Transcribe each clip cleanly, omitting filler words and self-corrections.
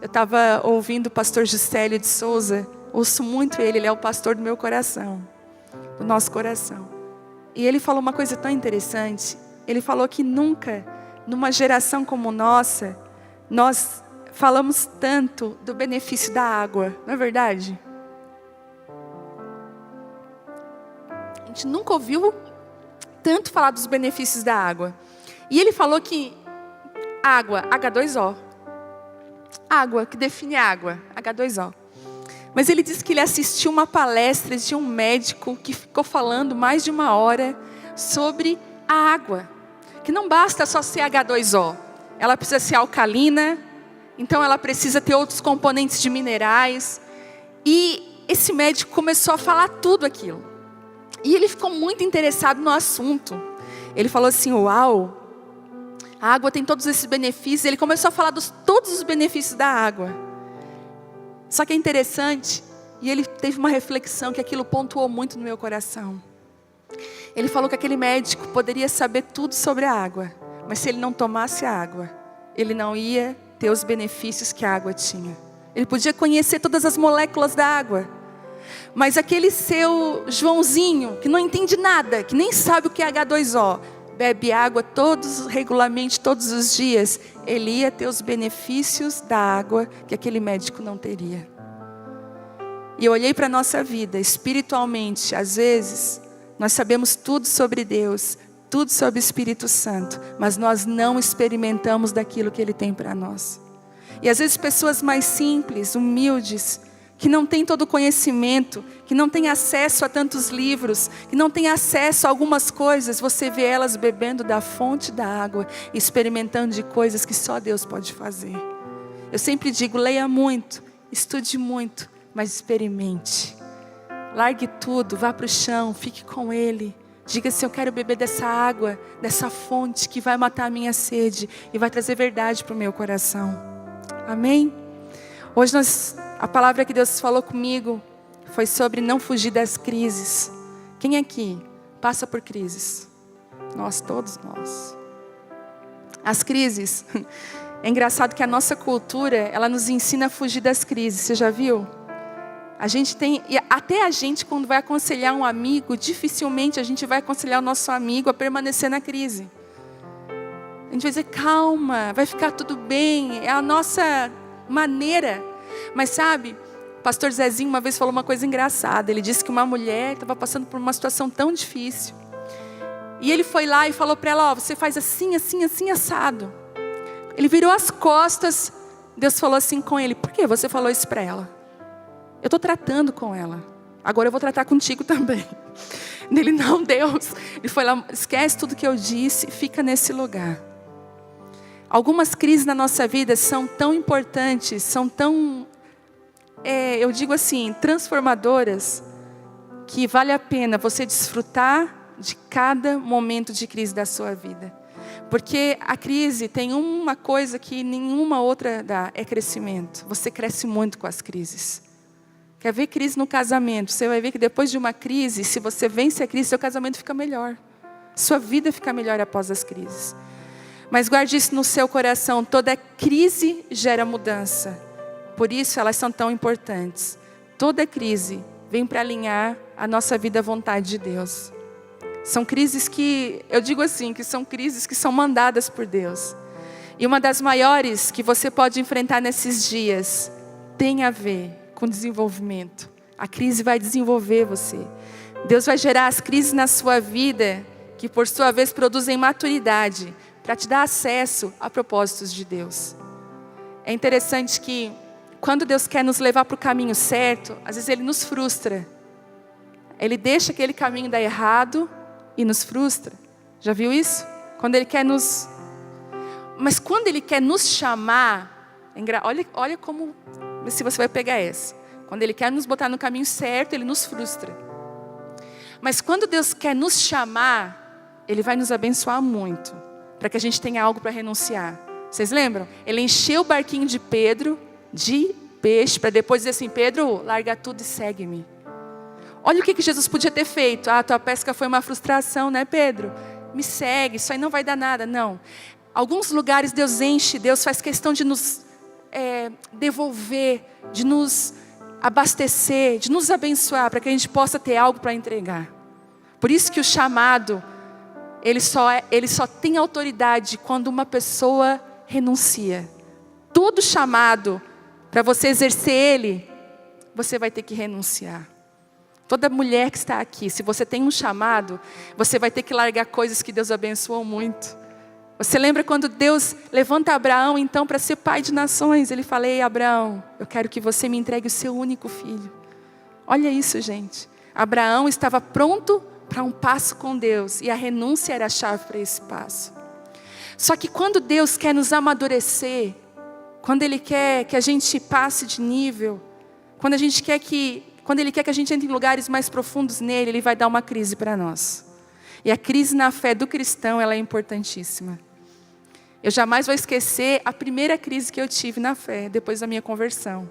eu estava ouvindo o pastor Juscelio de Souza. Ouço muito ele é o pastor do meu coração, do nosso coração. E ele falou uma coisa tão interessante. Ele falou que nunca, numa geração como nossa, nós falamos tanto do benefício da água, não é verdade? A gente nunca ouviu tanto falar dos benefícios da água. E ele falou que água, H2O. Água, que define água, H2O. Mas ele disse que ele assistiu uma palestra de um médico que ficou falando mais de 1 hora sobre a água. Que não basta só ser H2O. Ela precisa ser alcalina, então ela precisa ter outros componentes de minerais. E esse médico começou a falar tudo aquilo. E ele ficou muito interessado no assunto. Ele falou assim, uau, a água tem todos esses benefícios. Ele começou a falar de todos os benefícios da água. Só que é interessante, e ele teve uma reflexão que aquilo pontuou muito no meu coração. Ele falou que aquele médico poderia saber tudo sobre a água, mas se ele não tomasse a água, ele não ia ter os benefícios que a água tinha. Ele podia conhecer todas as moléculas da água, mas aquele seu Joãozinho, que não entende nada, que nem sabe o que é H2O, bebe água regularmente, todos os dias, ele ia ter os benefícios da água que aquele médico não teria. E eu olhei para a nossa vida, espiritualmente, às vezes, nós sabemos tudo sobre Deus, tudo sobre o Espírito Santo, mas nós não experimentamos daquilo que Ele tem para nós. E às vezes pessoas mais simples, humildes, que não têm todo o conhecimento, que não têm acesso a tantos livros, que não têm acesso a algumas coisas, você vê elas bebendo da fonte da água, experimentando de coisas que só Deus pode fazer. Eu sempre digo, leia muito, estude muito, mas experimente. Largue tudo, vá para o chão, fique com Ele. Diga assim, eu quero beber dessa água, dessa fonte que vai matar a minha sede e vai trazer verdade para o meu coração. Amém? Hoje a palavra que Deus falou comigo foi sobre não fugir das crises. Quem aqui passa por crises? Nós, todos nós. As crises, é engraçado que a nossa cultura, ela nos ensina a fugir das crises, você já viu? A gente tem, e até a gente quando vai aconselhar um amigo, dificilmente a gente vai aconselhar o nosso amigo a permanecer na crise. A gente vai dizer, calma, vai ficar tudo bem, é a nossa maneira. Mas sabe, o pastor Zezinho uma vez falou uma coisa engraçada. Ele disse que uma mulher estava passando por uma situação tão difícil. E ele foi lá e falou para ela, você faz assim, assim, assim, assado. Ele virou as costas, Deus falou assim com ele, por que você falou isso para ela? Eu estou tratando com ela, agora eu vou tratar contigo também. Ele, não, Deus. Ele foi lá, esquece tudo que eu disse, fica nesse lugar. Algumas crises na nossa vida são tão importantes, são tão, eu digo assim, transformadoras, que vale a pena você desfrutar de cada momento de crise da sua vida. Porque a crise tem uma coisa que nenhuma outra dá, é crescimento. Você cresce muito com as crises. Quer ver crise no casamento? Você vai ver que depois de uma crise, se você vence a crise, seu casamento fica melhor. Sua vida fica melhor após as crises. Mas guarde isso no seu coração, toda crise gera mudança. Por isso elas são tão importantes. Toda crise vem para alinhar a nossa vida à vontade de Deus. São crises que, eu digo assim, que são crises que são mandadas por Deus. E uma das maiores que você pode enfrentar nesses dias, tem a ver com desenvolvimento. A crise vai desenvolver você. Deus vai gerar as crises na sua vida, que por sua vez produzem maturidade, para te dar acesso a propósitos de Deus. É interessante que quando Deus quer nos levar para o caminho certo, às vezes Ele nos frustra. Ele deixa aquele caminho dar errado e nos frustra. Já viu isso? Quando Ele quer nos... Mas quando Ele quer nos chamar, olha como... Vê se você vai pegar essa. Quando Ele quer nos botar no caminho certo, Ele nos frustra. Mas quando Deus quer nos chamar, Ele vai nos abençoar muito, para que a gente tenha algo para renunciar. Vocês lembram? Ele encheu o barquinho de Pedro de peixe, para depois dizer assim, Pedro, larga tudo e segue-me. Olha o que Jesus podia ter feito. Tua pesca foi uma frustração, né, Pedro? Me segue, isso aí não vai dar nada. Não. Alguns lugares Deus enche, Deus faz questão de nos devolver, de nos abastecer, de nos abençoar, para que a gente possa ter algo para entregar. Por isso que o chamado, ele só tem autoridade quando uma pessoa renuncia. Todo chamado, para você exercer ele, você vai ter que renunciar. Toda mulher que está aqui, se você tem um chamado, você vai ter que largar coisas que Deus abençoou muito. Você lembra quando Deus levanta Abraão então para ser pai de nações? Ele fala: ei, Abraão, eu quero que você me entregue o seu único filho. Olha isso, gente. Abraão estava pronto para um passo com Deus, e a renúncia era a chave para esse passo. Só que quando Deus quer nos amadurecer, quando Ele quer que a gente passe de nível, quando Ele quer que a gente entre em lugares mais profundos nele, Ele vai dar uma crise para nós. E a crise na fé do cristão, ela é importantíssima. Eu jamais vou esquecer a primeira crise que eu tive na fé, depois da minha conversão.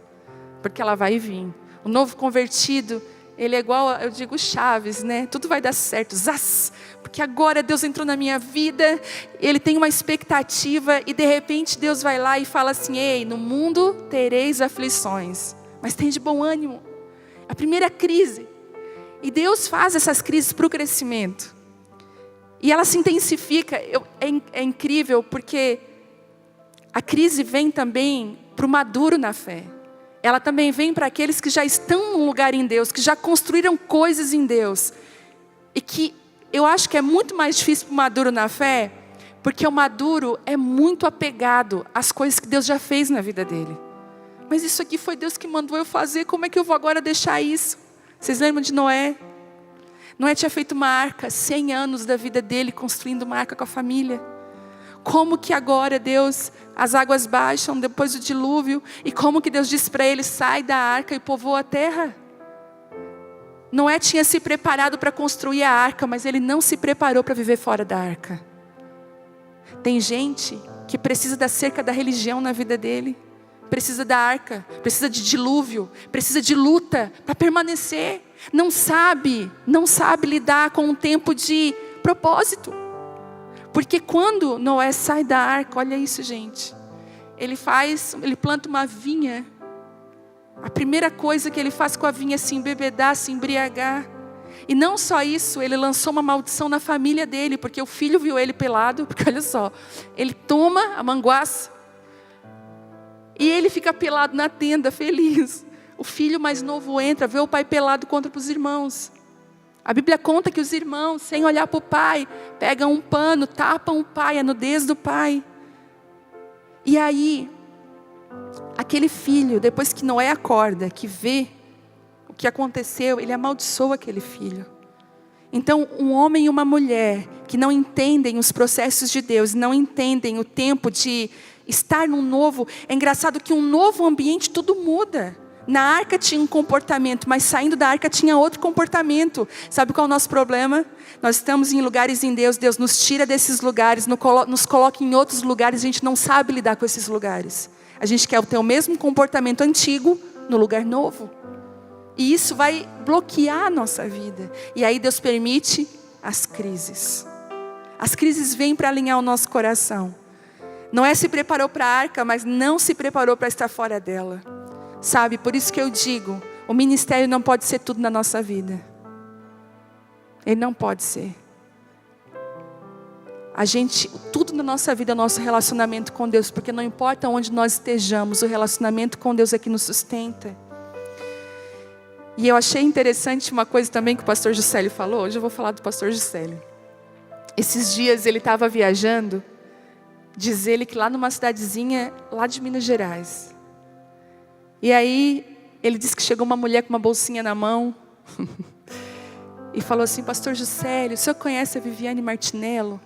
Porque ela vai vir. O novo convertido, ele é igual, eu digo, Chaves, né? Tudo vai dar certo, zaz! Porque agora Deus entrou na minha vida, ele tem uma expectativa, e de repente Deus vai lá e fala assim: ei, no mundo tereis aflições, mas tem de bom ânimo. A primeira crise. E Deus faz essas crises para o crescimento. E ela se intensifica. É incrível, porque a crise vem também para o maduro na fé. Ela também vem para aqueles que já estão num lugar em Deus, que já construíram coisas em Deus. E que eu acho que é muito mais difícil para o maduro na fé, porque o maduro é muito apegado às coisas que Deus já fez na vida dele. Mas isso aqui foi Deus que mandou eu fazer, como é que eu vou agora deixar isso? Vocês lembram de Noé? Noé tinha feito uma arca, 100 anos da vida dele construindo uma arca com a família. Como que agora Deus, as águas baixam depois do dilúvio, e como que Deus disse para ele: sai da arca e povoa a terra? Noé tinha se preparado para construir a arca, mas ele não se preparou para viver fora da arca. Tem gente que precisa da cerca da religião na vida dele, precisa da arca, precisa de dilúvio, precisa de luta para permanecer. Não sabe lidar com um tempo de propósito. Porque quando Noé sai da arca, olha isso, gente. Ele planta uma vinha. A primeira coisa que ele faz com a vinha é se embebedar, se embriagar. E não só isso, ele lançou uma maldição na família dele, porque o filho viu ele pelado. Porque olha só, ele toma a manguaça e ele fica pelado na tenda, feliz. O filho mais novo entra, vê o pai pelado, conta para os irmãos. A Bíblia conta que os irmãos, sem olhar para o pai, pegam um pano, tapam o pai, a nudez do pai. E aí, aquele filho, depois que Noé acorda, que vê o que aconteceu, ele amaldiçoa aquele filho. Então, um homem e uma mulher que não entendem os processos de Deus, não entendem o tempo de estar num novo... É engraçado que um novo ambiente, tudo muda. Na arca tinha um comportamento, mas saindo da arca tinha outro comportamento. Sabe qual é o nosso problema? Nós estamos em lugares em Deus, Deus nos tira desses lugares, nos coloca em outros lugares, a gente não sabe lidar com esses lugares. A gente quer ter o mesmo comportamento antigo no lugar novo. E isso vai bloquear a nossa vida. E aí Deus permite as crises. As crises vêm para alinhar o nosso coração. Noé se preparou para a arca, mas não se preparou para estar fora dela. Sabe, por isso que eu digo, o ministério não pode ser tudo na nossa vida. Ele não pode ser. Tudo na nossa vida é o nosso relacionamento com Deus, porque não importa onde nós estejamos, o relacionamento com Deus é que nos sustenta. E eu achei interessante uma coisa também que o pastor Juscelio falou. Hoje eu vou falar do pastor Juscelio. Esses dias ele estava viajando, diz ele que lá numa cidadezinha, lá de Minas Gerais. E aí, ele disse que chegou uma mulher com uma bolsinha na mão e falou assim: pastor Juscelio, o senhor conhece a Viviane Martinello?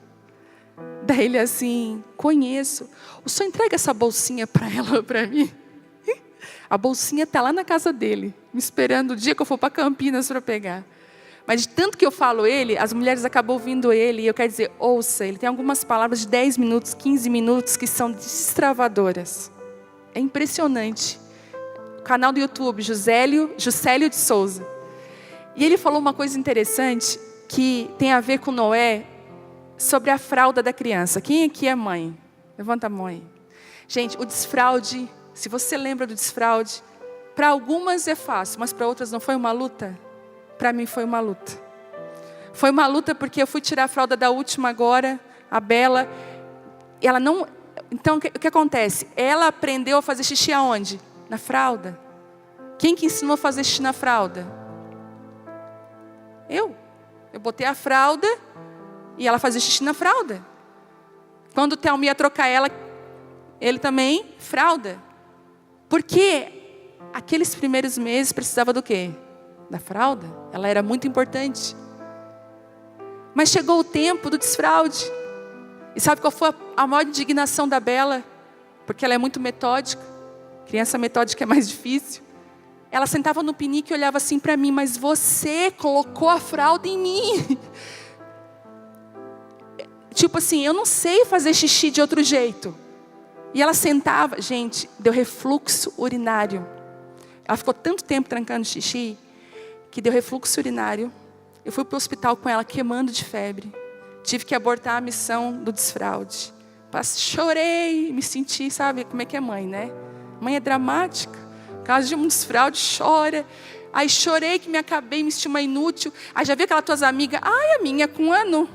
Daí ele assim: conheço. O senhor entrega essa bolsinha para ela ou para mim? A bolsinha está lá na casa dele, me esperando o dia que eu for para Campinas para pegar. Mas de tanto que eu falo ele, as mulheres acabam ouvindo ele. E eu quero dizer, ouça, ele tem algumas palavras de 10 minutos, 15 minutos que são destravadoras. É impressionante. Canal do YouTube, Juscelio de Souza. E ele falou uma coisa interessante que tem a ver com Noé, sobre a fralda da criança. Quem aqui é mãe? Levanta a mão aí. Gente, o desfraude se você lembra do desfraude, para algumas é fácil, mas para outras não foi uma luta? Para mim foi uma luta. Foi uma luta porque eu fui tirar a fralda da última agora, a Bela. Ela não... Então o que acontece? Ela aprendeu a fazer xixi aonde? Na fralda. Quem que ensinou a fazer xixi na fralda? Eu botei a fralda e ela fazia xixi na fralda. Quando o Thelma ia trocar ela, ele também, fralda. Porque aqueles primeiros meses precisava do quê? Da fralda. Ela era muito importante. Mas chegou o tempo do desfraude. E sabe qual foi a maior indignação da Bela? Porque ela é muito metódica. Criança metódica é mais difícil. Ela sentava no pinique e olhava assim para mim, mas você colocou a fralda em mim. Tipo assim, eu não sei fazer xixi de outro jeito. E ela sentava, gente, deu refluxo urinário. Ela ficou tanto tempo trancando xixi, que deu refluxo urinário. Eu fui para o hospital com ela queimando de febre. Tive que abortar a missão do desfraude. Chorei, me senti, sabe como é que é mãe, né? Mãe é dramática. Caso de um desfraude, chora. Aí chorei que me acabei, me senti uma inútil. Aí já viu aquelas tuas amigas? Ai, a minha, com um ano.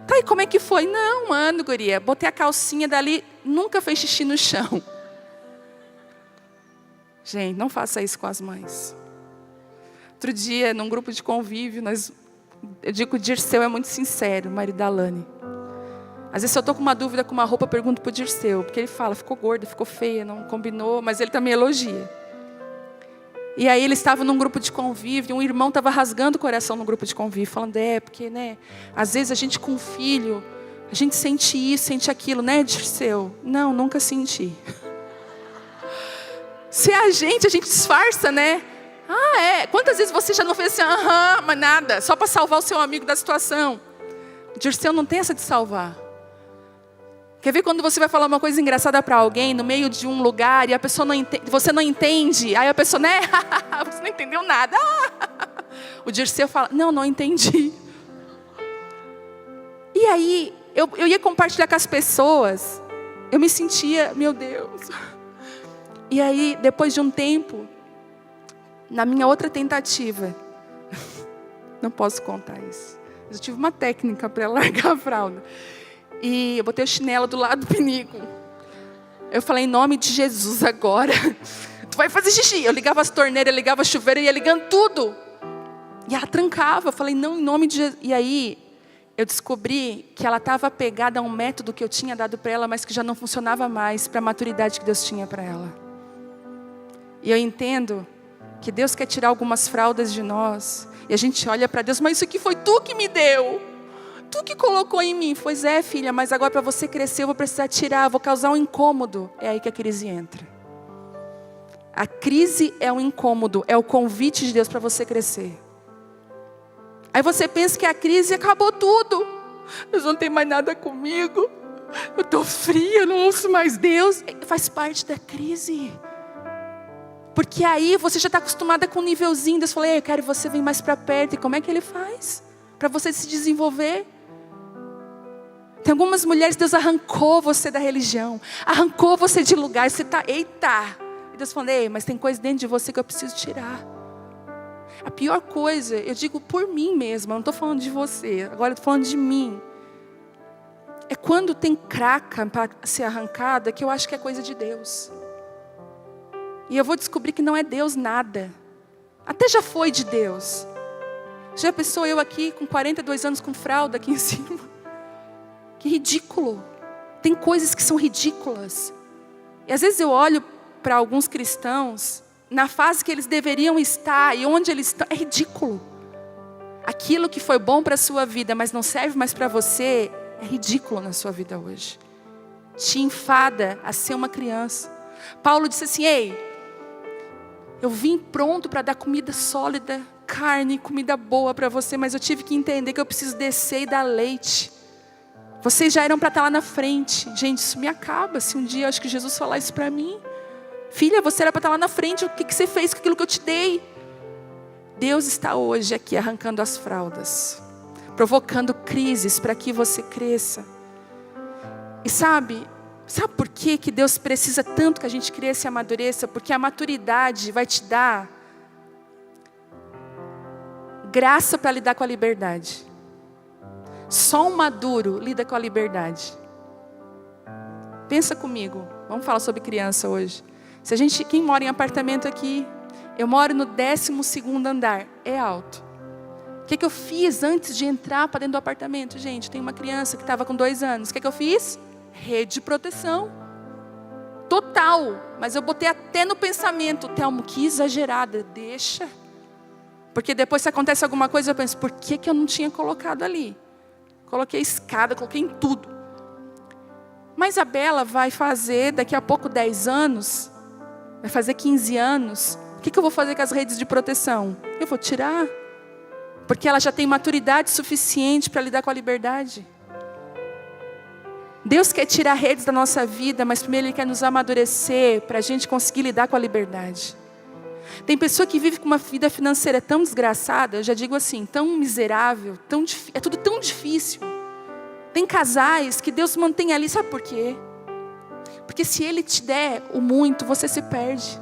Tá, e como é que foi? Não, 1 ano, guria. Botei a calcinha dali, nunca fez xixi no chão. Gente, não faça isso com as mães. Outro dia, num grupo de convívio, eu digo que o Dirceu é muito sincero, o marido da Alane. Às vezes, se eu estou com uma dúvida com uma roupa, eu pergunto para o Dirceu. Porque ele fala, ficou gorda, ficou feia, não combinou. Mas ele também elogia. E aí, eles estavam num grupo de convívio. Um irmão estava rasgando o coração no grupo de convívio. Falando, porque, né? Às vezes, a gente com um filho, a gente sente isso, sente aquilo. Né, Dirceu? Não, nunca senti. Se é a gente disfarça, né? Quantas vezes você já não fez assim, mas nada. Só para salvar o seu amigo da situação. O Dirceu não tem essa de salvar. Quer ver quando você vai falar uma coisa engraçada para alguém no meio de um lugar e a pessoa não entende, você não entende, aí a pessoa, né? Você não entendeu nada. O Dirceu fala, não entendi. E aí, eu ia compartilhar com as pessoas, eu me sentia, meu Deus. E aí, depois de um tempo, na minha outra tentativa, não posso contar isso, mas eu tive uma técnica para largar a fralda. E eu botei o chinelo do lado do pinico. Eu falei, em nome de Jesus agora, tu vai fazer xixi. Eu ligava as torneiras, ligava a chuveira, ia ligando tudo. E ela trancava, eu falei, não, em nome de Jesus. E aí, eu descobri que ela estava apegada a um método que eu tinha dado para ela, mas que já não funcionava mais para a maturidade que Deus tinha para ela. E eu entendo que Deus quer tirar algumas fraldas de nós. E a gente olha para Deus, mas isso aqui foi tu que me deu. Tu que colocou em mim. Pois é, filha, mas agora para você crescer eu vou precisar tirar, vou causar um incômodo. É aí que a crise entra. A crise é um incômodo, é o convite de Deus para você crescer. Aí você pensa que a crise acabou tudo. Deus não tem mais nada comigo. Eu estou fria, não ouço mais Deus. Faz parte da crise. Porque aí você já está acostumada com um nívelzinho. Deus falou, eu quero que você venha mais para perto. E como é que Ele faz? Para você se desenvolver. Tem algumas mulheres, Deus arrancou você da religião. Arrancou você de lugar. Você está, eita. E Deus falou, mas tem coisa dentro de você que eu preciso tirar. A pior coisa, eu digo por mim mesma. Eu não estou falando de você. Agora eu estou falando de mim. É quando tem craca para ser arrancada, que eu acho que é coisa de Deus. E eu vou descobrir que não é Deus nada. Até já foi de Deus. Já pensou eu aqui com 42 anos com fralda aqui em cima? Que ridículo. Tem coisas que são ridículas. E às vezes eu olho para alguns cristãos, na fase que eles deveriam estar e onde eles estão, é ridículo. Aquilo que foi bom para a sua vida, mas não serve mais para você, é ridículo na sua vida hoje. Te enfada a ser uma criança. Paulo disse assim, eu vim pronto para dar comida sólida, carne, comida boa para você, mas eu tive que entender que eu preciso descer e dar leite. Vocês já eram para estar lá na frente. Gente, isso me acaba. Se um dia eu acho que Jesus falar isso para mim. Filha, você era para estar lá na frente. O que você fez com aquilo que eu te dei? Deus está hoje aqui arrancando as fraldas. Provocando crises para que você cresça. E sabe, Sabe por que Deus precisa tanto que a gente cresça e amadureça? Porque a maturidade vai te dar graça para lidar com a liberdade. Só um maduro lida com a liberdade. Pensa comigo, vamos falar sobre criança hoje. Quem mora em apartamento aqui, eu moro no 12º andar, é alto. O que eu fiz antes de entrar para dentro do apartamento? Gente, tem uma criança que estava com 2 anos. O que eu fiz? Rede de proteção. Total. Mas eu botei até no pensamento, Thelmo, que exagerada, deixa. Porque depois se acontece alguma coisa, eu penso, por que eu não tinha colocado ali? Coloquei escada, coloquei em tudo. Mas a Bela vai fazer daqui a pouco 10 anos, vai fazer 15 anos. O que eu vou fazer com as redes de proteção? Eu vou tirar. Porque ela já tem maturidade suficiente para lidar com a liberdade. Deus quer tirar redes da nossa vida, mas primeiro Ele quer nos amadurecer para a gente conseguir lidar com a liberdade. Tem pessoa que vive com uma vida financeira tão desgraçada, eu já digo assim, tão miserável, é tudo tão difícil. Tem casais que Deus mantém ali, sabe por quê? Porque se Ele te der o muito, você se perde.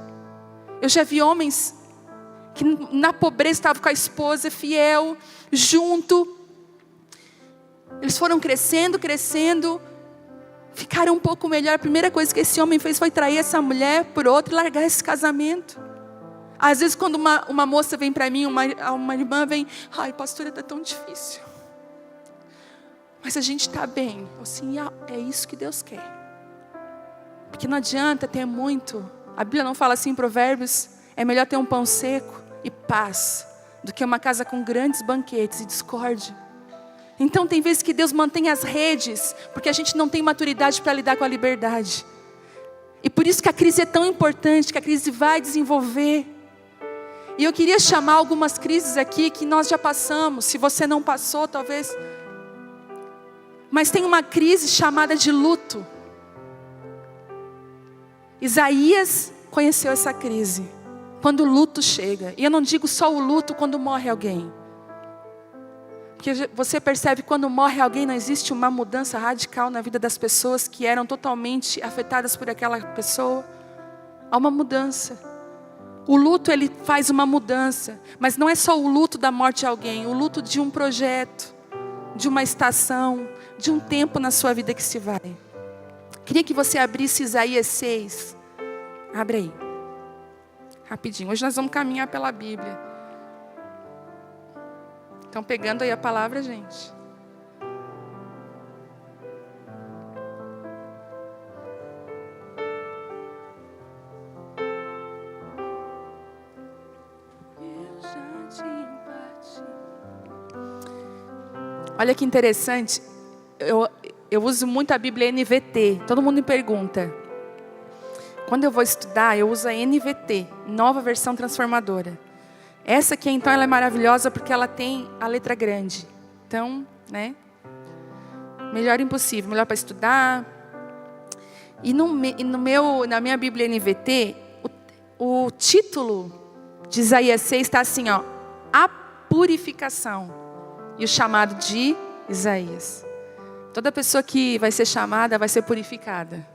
Eu já vi homens que na pobreza estavam com a esposa, fiel, junto. Eles foram crescendo, ficaram um pouco melhor. A primeira coisa que esse homem fez foi trair essa mulher por outra e largar esse casamento. Às vezes quando uma moça vem para mim, uma irmã vem, ai pastora, está tão difícil. Mas a gente está bem. Assim, é isso que Deus quer. Porque não adianta ter muito. A Bíblia não fala assim em Provérbios, é melhor ter um pão seco e paz, do que uma casa com grandes banquetes e discórdia. Então tem vezes que Deus mantém as redes, porque a gente não tem maturidade para lidar com a liberdade. E por isso que a crise é tão importante, que a crise vai desenvolver. E eu queria chamar algumas crises aqui que nós já passamos. Se você não passou, talvez. Mas tem uma crise chamada de luto. Isaías conheceu essa crise. Quando o luto chega. E eu não digo só o luto quando morre alguém. Porque você percebe que quando morre alguém não existe uma mudança radical na vida das pessoas que eram totalmente afetadas por aquela pessoa. Há uma mudança. O luto ele faz uma mudança. Mas não é só o luto da morte de alguém. O luto de um projeto. De uma estação. De um tempo na sua vida que se vai. Queria que você abrisse Isaías 6. Abre aí. Rapidinho. Hoje nós vamos caminhar pela Bíblia. Estão pegando aí a palavra, gente? Olha que interessante. Eu uso muito a Bíblia NVT. Todo mundo me pergunta. Quando eu vou estudar, eu uso a NVT, Nova Versão Transformadora. Essa aqui, então, ela é maravilhosa porque ela tem a letra grande. Então, né? Melhor impossível, melhor para estudar. E na minha Bíblia NVT, o título de Isaías 6 está assim, ó. A purificação. E o chamado de Isaías. Toda pessoa que vai ser chamada, vai ser purificada.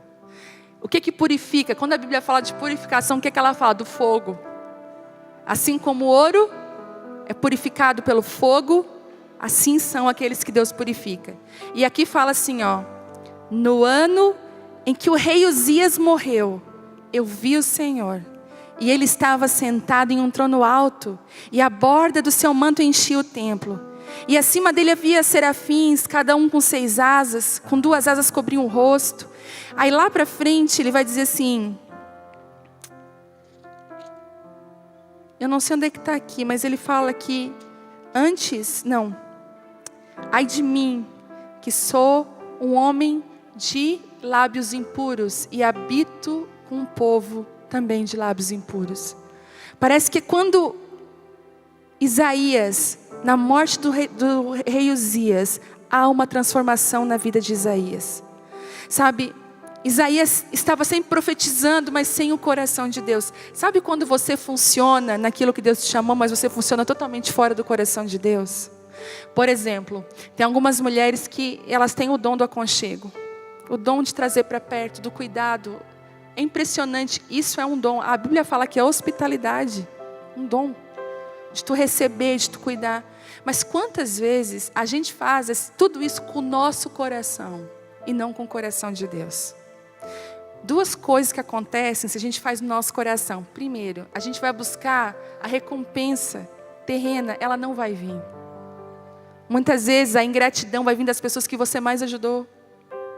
O que purifica? Quando a Bíblia fala de purificação, o que ela fala? Do fogo. Assim como o ouro é purificado pelo fogo, assim são aqueles que Deus purifica. E aqui fala assim, ó. No ano em que o rei Uzias morreu, eu vi o Senhor. E ele estava sentado em um trono alto, e a borda do seu manto enchia o templo. E acima dele havia serafins, cada um com 6 asas, com 2 asas cobriam o rosto. Aí lá para frente ele vai dizer assim, eu não sei onde é que está aqui, mas ele fala que ai de mim, que sou um homem de lábios impuros e habito com um povo também de lábios impuros. Parece que quando Isaías, na morte do rei Uzias, há uma transformação na vida de Isaías. Sabe, Isaías estava sempre profetizando, mas sem o coração de Deus. Sabe quando você funciona naquilo que Deus te chamou, mas você funciona totalmente fora do coração de Deus? Por exemplo, tem algumas mulheres que elas têm o dom do aconchego. O dom de trazer para perto, do cuidado. É impressionante, isso é um dom. A Bíblia fala que é hospitalidade, um dom. De tu receber, de tu cuidar. Mas quantas vezes a gente faz tudo isso com o nosso coração e não com o coração de Deus? Duas coisas que acontecem se a gente faz no nosso coração. Primeiro, a gente vai buscar a recompensa terrena, ela não vai vir. Muitas vezes a ingratidão vai vir das pessoas que você mais ajudou,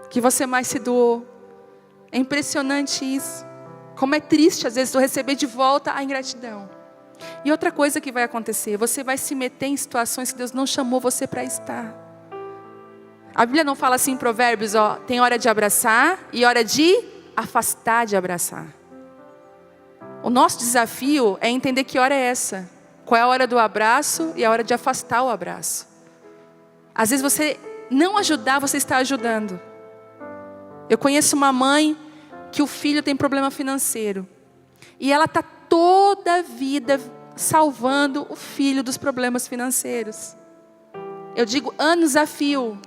que você mais se doou. É impressionante isso. Como é triste às vezes tu receber de volta a ingratidão. E outra coisa que vai acontecer, você vai se meter em situações que Deus não chamou você para estar. A Bíblia não fala assim em Provérbios, tem hora de abraçar e hora de afastar de abraçar. O nosso desafio é entender que hora é essa. Qual é a hora do abraço e a hora de afastar o abraço. Às vezes você não ajudar, você está ajudando. Eu conheço uma mãe que o filho tem problema financeiro. E ela está toda a vida salvando o filho dos problemas financeiros. Eu digo anos a fio.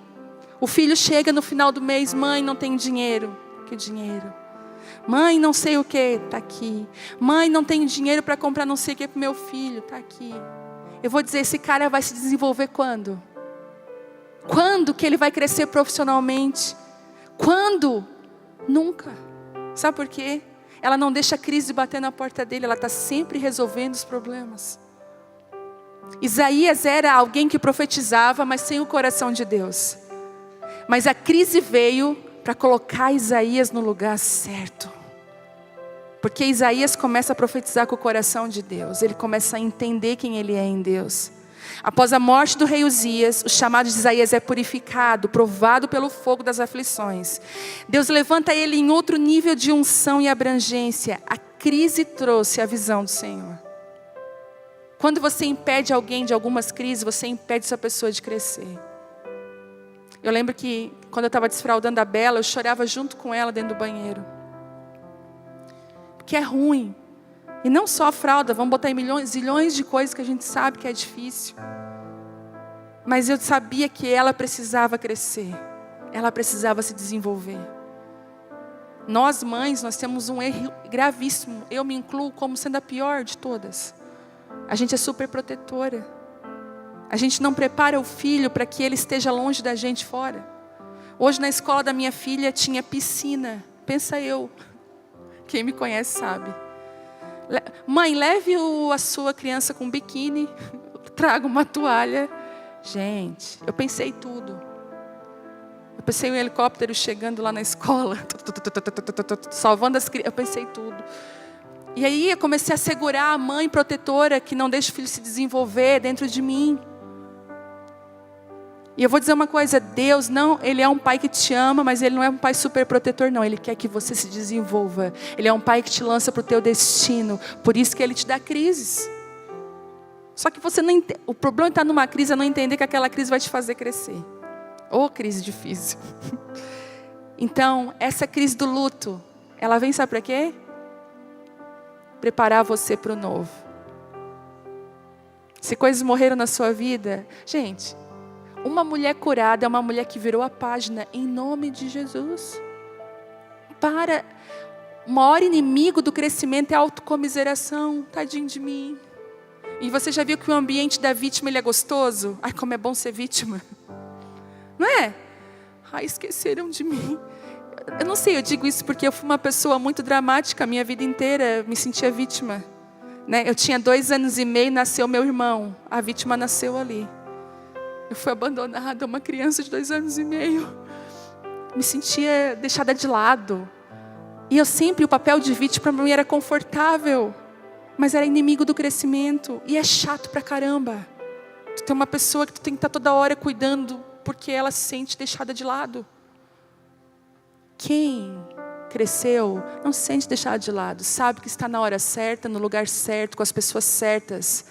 O filho chega no final do mês, mãe, não tenho dinheiro. Que dinheiro? Mãe, não sei o que, está aqui. Mãe, não tenho dinheiro para comprar não sei o que para o meu filho, está aqui. Eu vou dizer, esse cara vai se desenvolver quando? Quando que ele vai crescer profissionalmente? Quando? Nunca. Sabe por quê? Ela não deixa a crise bater na porta dele, ela está sempre resolvendo os problemas. Isaías era alguém que profetizava, mas sem o coração de Deus. Mas a crise veio para colocar Isaías no lugar certo. Porque Isaías começa a profetizar com o coração de Deus. Ele começa a entender quem ele é em Deus. Após a morte do rei Uzias, o chamado de Isaías é purificado, provado pelo fogo das aflições. Deus levanta ele em outro nível de unção e abrangência. A crise trouxe a visão do Senhor. Quando você impede alguém de algumas crises, você impede essa pessoa de crescer. Eu lembro que quando eu estava desfraldando a Bela, eu chorava junto com ela dentro do banheiro. Porque é ruim. E não só a fralda, vamos botar em zilhões de coisas que a gente sabe que é difícil. Mas eu sabia que ela precisava crescer. Ela precisava se desenvolver. Nós mães, nós temos um erro gravíssimo. Eu me incluo como sendo a pior de todas. A gente é super protetora. A gente não prepara o filho para que ele esteja longe da gente fora. Hoje na escola da minha filha tinha piscina. Pensa eu. Quem me conhece sabe. Mãe, leve a sua criança com biquíni. Traga uma toalha. Gente, eu pensei tudo. Eu pensei em um helicóptero chegando lá na escola. Salvando as crianças. Eu pensei tudo. E aí eu comecei a segurar a mãe protetora que não deixa o filho se desenvolver dentro de mim. E eu vou dizer uma coisa, Deus não, Ele é um pai que te ama, mas Ele não é um pai super protetor não, Ele quer que você se desenvolva. Ele é um pai que te lança para o teu destino, por isso que Ele te dá crises. Só que você não entende, o problema de estar numa crise é não entender que aquela crise vai te fazer crescer. Ô, crise difícil. Então, essa crise do luto, ela vem sabe para quê? Preparar você para o novo. Se coisas morreram na sua vida, gente... Uma mulher curada é uma mulher que virou a página em nome de Jesus. O maior inimigo do crescimento é a autocomiseração. Tadinho de mim. E você já viu que o ambiente da vítima ele é gostoso? Ai, como é bom ser vítima. Não é? Ai, esqueceram de mim. Eu não sei, eu digo isso porque eu fui uma pessoa muito dramática a minha vida inteira. Me sentia vítima. Né? Eu tinha 2 anos e meio, nasceu meu irmão. A vítima nasceu ali. Eu fui abandonada, uma criança de 2 anos e meio. Me sentia deixada de lado. E eu sempre, o papel de vítima para mim era confortável. Mas era inimigo do crescimento. E é chato pra caramba. Tu tem uma pessoa que tu tem que estar toda hora cuidando, porque ela se sente deixada de lado. Quem cresceu não se sente deixado de lado. Sabe que está na hora certa, no lugar certo, com as pessoas certas.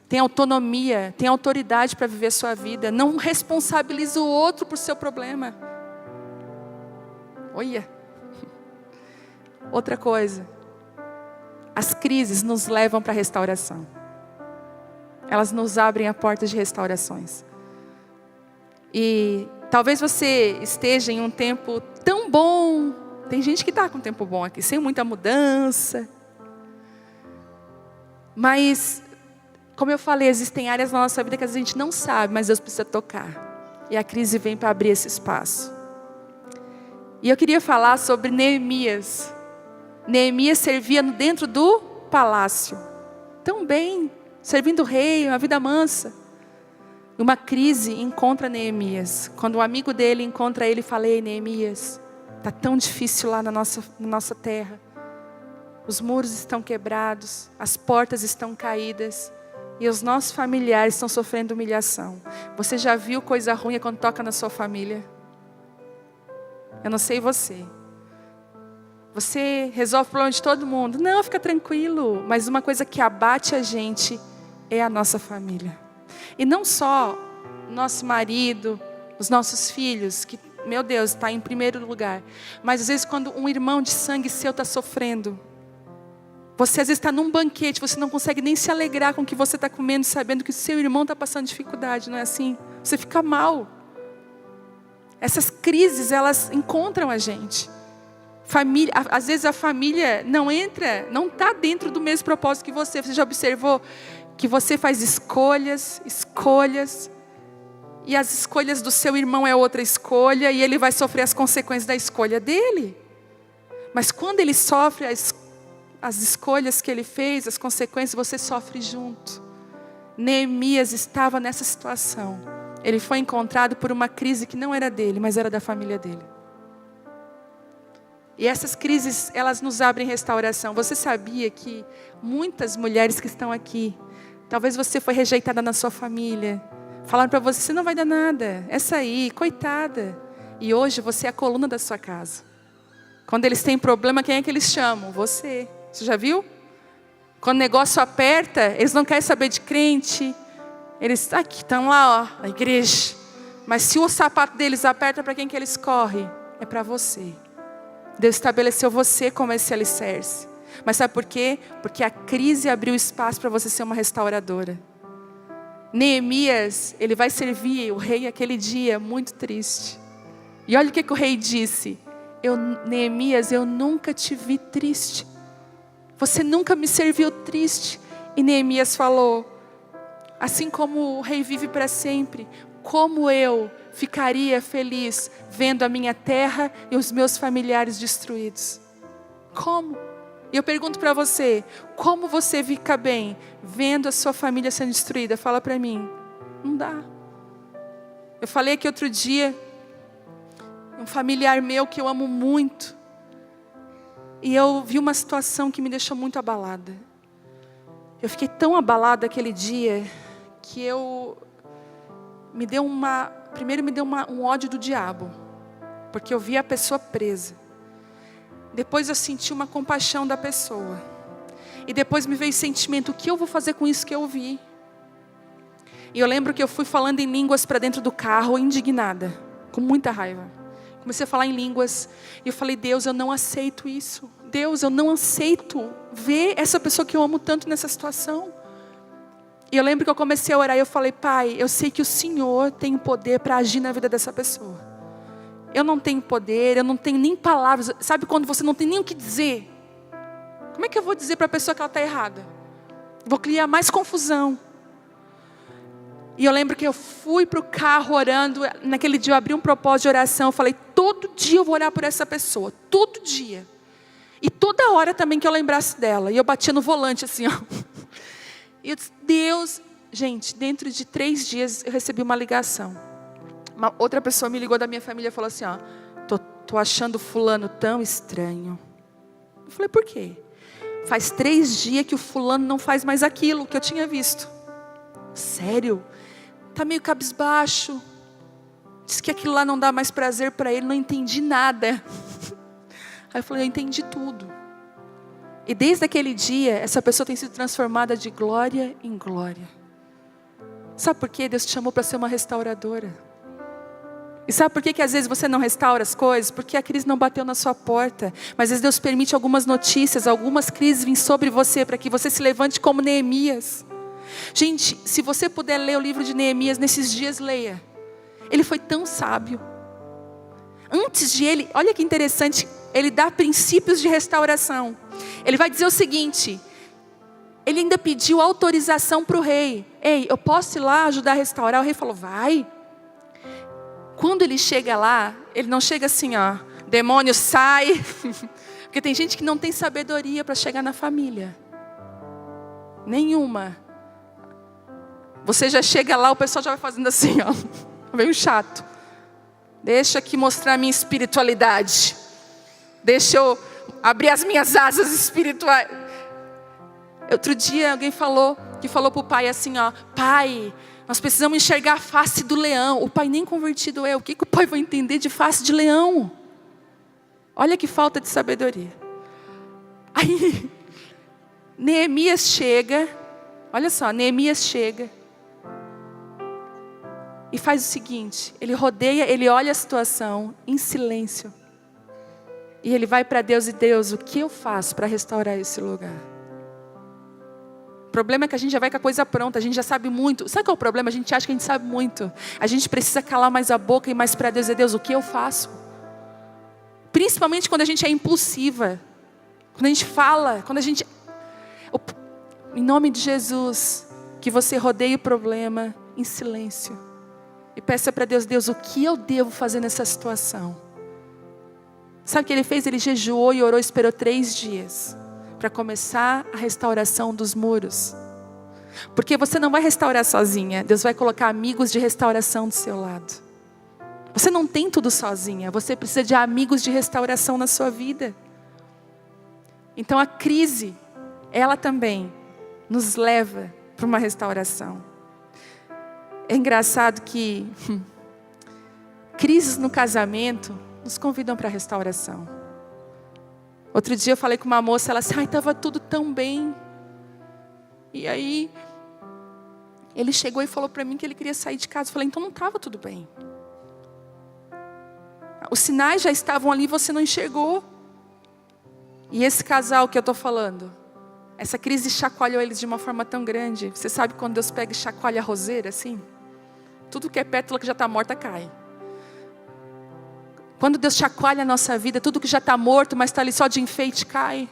Tem autonomia, tem autoridade para viver a sua vida. Não responsabiliza o outro por seu problema. Olha. Outra coisa. As crises nos levam para a restauração. Elas nos abrem a porta de restaurações. E talvez você esteja em um tempo tão bom. Tem gente que está com tempo bom aqui, sem muita mudança. Mas, como eu falei, existem áreas na nossa vida que a gente não sabe, mas Deus precisa tocar. E a crise vem para abrir esse espaço. E eu queria falar sobre Neemias. Neemias servia dentro do palácio. Tão bem, servindo o rei, uma vida mansa. Uma crise encontra Neemias. Quando um amigo dele encontra ele e fala: ei, Neemias, está tão difícil lá na nossa terra. Os muros estão quebrados, as portas estão caídas. E os nossos familiares estão sofrendo humilhação. Você já viu coisa ruim quando toca na sua família? Eu não sei você. Você resolve o problema de todo mundo. Não, fica tranquilo. Mas uma coisa que abate a gente é a nossa família. E não só nosso marido, os nossos filhos, que, meu Deus, está em primeiro lugar. Mas às vezes quando um irmão de sangue seu está sofrendo. Você às vezes está num banquete, você não consegue nem se alegrar com o que você está comendo, sabendo que o seu irmão está passando dificuldade, não é assim? Você fica mal. Essas crises, elas encontram a gente. Família, às vezes a família não está dentro do mesmo propósito que você. Você já observou que você faz escolhas, e as escolhas do seu irmão é outra escolha, e ele vai sofrer as consequências da escolha dele. Mas quando ele sofre as escolhas que ele fez, as consequências, você sofre junto. Neemias estava nessa situação. Ele foi encontrado por uma crise que não era dele, mas era da família dele. E essas crises, elas nos abrem restauração. Você sabia que muitas mulheres que estão aqui, talvez você foi rejeitada na sua família, falaram para você: você não vai dar nada, essa aí, coitada. E hoje você é a coluna da sua casa. Quando eles têm problema, quem é que eles chamam? Você. Você já viu? Quando o negócio aperta, eles não querem saber de crente. Eles aqui estão lá, ó, a igreja. Mas se o sapato deles aperta, para quem que eles correm? É para você. Deus estabeleceu você como esse alicerce. Mas sabe por quê? Porque a crise abriu espaço para você ser uma restauradora. Neemias, ele vai servir o rei aquele dia muito triste. E olha o que o rei disse: Neemias, eu nunca te vi triste. Você nunca me serviu triste. E Neemias falou: assim como o rei vive para sempre, como eu ficaria feliz vendo a minha terra e os meus familiares destruídos? Como? E eu pergunto para você: como você fica bem vendo a sua família sendo destruída? Fala para mim. Não dá. Eu falei aqui outro dia, um familiar meu que eu amo muito, e eu vi uma situação que me deixou muito abalada. Eu fiquei tão abalada aquele dia que primeiro me deu um ódio do diabo, porque eu vi a pessoa presa. Depois eu senti uma compaixão da pessoa. E depois me veio o sentimento: o que eu vou fazer com isso que eu vi? E eu lembro que eu fui falando em línguas para dentro do carro, indignada, com muita raiva. Comecei a falar em línguas. E eu falei: Deus, eu não aceito isso. Deus, eu não aceito ver essa pessoa que eu amo tanto nessa situação. E eu lembro que eu comecei a orar e eu falei: Pai, eu sei que o Senhor tem o poder para agir na vida dessa pessoa. Eu não tenho poder, eu não tenho nem palavras. Sabe quando você não tem nem o que dizer? Como é que eu vou dizer para a pessoa que ela está errada? Vou criar mais confusão. E eu lembro que eu fui para o carro orando. Naquele dia eu abri um propósito de oração. Eu falei: todo dia eu vou orar por essa pessoa. Todo dia. E toda hora também que eu lembrasse dela. E eu batia no volante assim, ó. E eu disse: Deus, gente, dentro de 3 dias eu recebi uma ligação. Uma outra pessoa me ligou da minha família e falou assim: ó, tô achando fulano tão estranho. Eu falei: por quê? Faz 3 dias que o fulano não faz mais aquilo que eu tinha visto. Sério? Tá meio cabisbaixo. Diz que aquilo lá não dá mais prazer para ele. Não entendi nada. Aí eu falei: eu entendi tudo. E desde aquele dia, essa pessoa tem sido transformada de glória em glória. Sabe por quê? Deus te chamou para ser uma restauradora. E sabe por que às vezes você não restaura as coisas? Porque a crise não bateu na sua porta. Mas às vezes Deus permite algumas notícias, algumas crises virem sobre você, para que você se levante como Neemias. Gente, se você puder ler o livro de Neemias nesses dias, leia. Ele foi tão sábio. Antes de ele, olha que interessante, ele dá princípios de restauração. Ele vai dizer o seguinte, ele ainda pediu autorização para o rei. Ei, eu posso ir lá ajudar a restaurar? O rei falou, vai. Quando ele chega lá, ele não chega assim, ó, demônio sai. Porque tem gente que não tem sabedoria para chegar na família. Nenhuma. Você já chega lá, o pessoal já vai fazendo assim, ó. Meio chato. Deixa aqui mostrar a minha espiritualidade. Deixa eu abrir as minhas asas espirituais. Outro dia alguém falou para o pai assim, ó, pai, nós precisamos enxergar a face do leão. O pai nem convertido é. O que o pai vai entender de face de leão? Olha que falta de sabedoria. Aí, Neemias chega. Olha só, Neemias chega. E faz o seguinte, ele rodeia, ele olha a situação em silêncio. E ele vai para Deus e Deus, o que eu faço para restaurar esse lugar? O problema é que a gente já vai com a coisa pronta, a gente já sabe muito. Sabe qual é o problema? A gente acha que a gente sabe muito. A gente precisa calar mais a boca e mais para Deus e Deus, o que eu faço? Principalmente quando a gente é impulsiva. Quando a gente fala, quando a gente... Em nome de Jesus, que você rodeie o problema em silêncio. E peça para Deus, Deus, o que eu devo fazer nessa situação? Sabe o que ele fez? Ele jejuou e orou, esperou 3 dias. Para começar a restauração dos muros. Porque você não vai restaurar sozinha. Deus vai colocar amigos de restauração do seu lado. Você não tem tudo sozinha. Você precisa de amigos de restauração na sua vida. Então a crise, ela também nos leva para uma restauração. É engraçado que crises no casamento nos convidam para a restauração. Outro dia eu falei com uma moça, ela disse, estava tudo tão bem. E aí, ele chegou e falou para mim que ele queria sair de casa. Eu falei, então não estava tudo bem. Os sinais já estavam ali, você não enxergou. E esse casal que eu estou falando, essa crise chacoalhou eles de uma forma tão grande. Você sabe quando Deus pega e chacoalha a roseira assim? Tudo que é pétala que já está morta cai. Quando Deus chacoalha a nossa vida, tudo que já está morto, mas está ali só de enfeite, cai.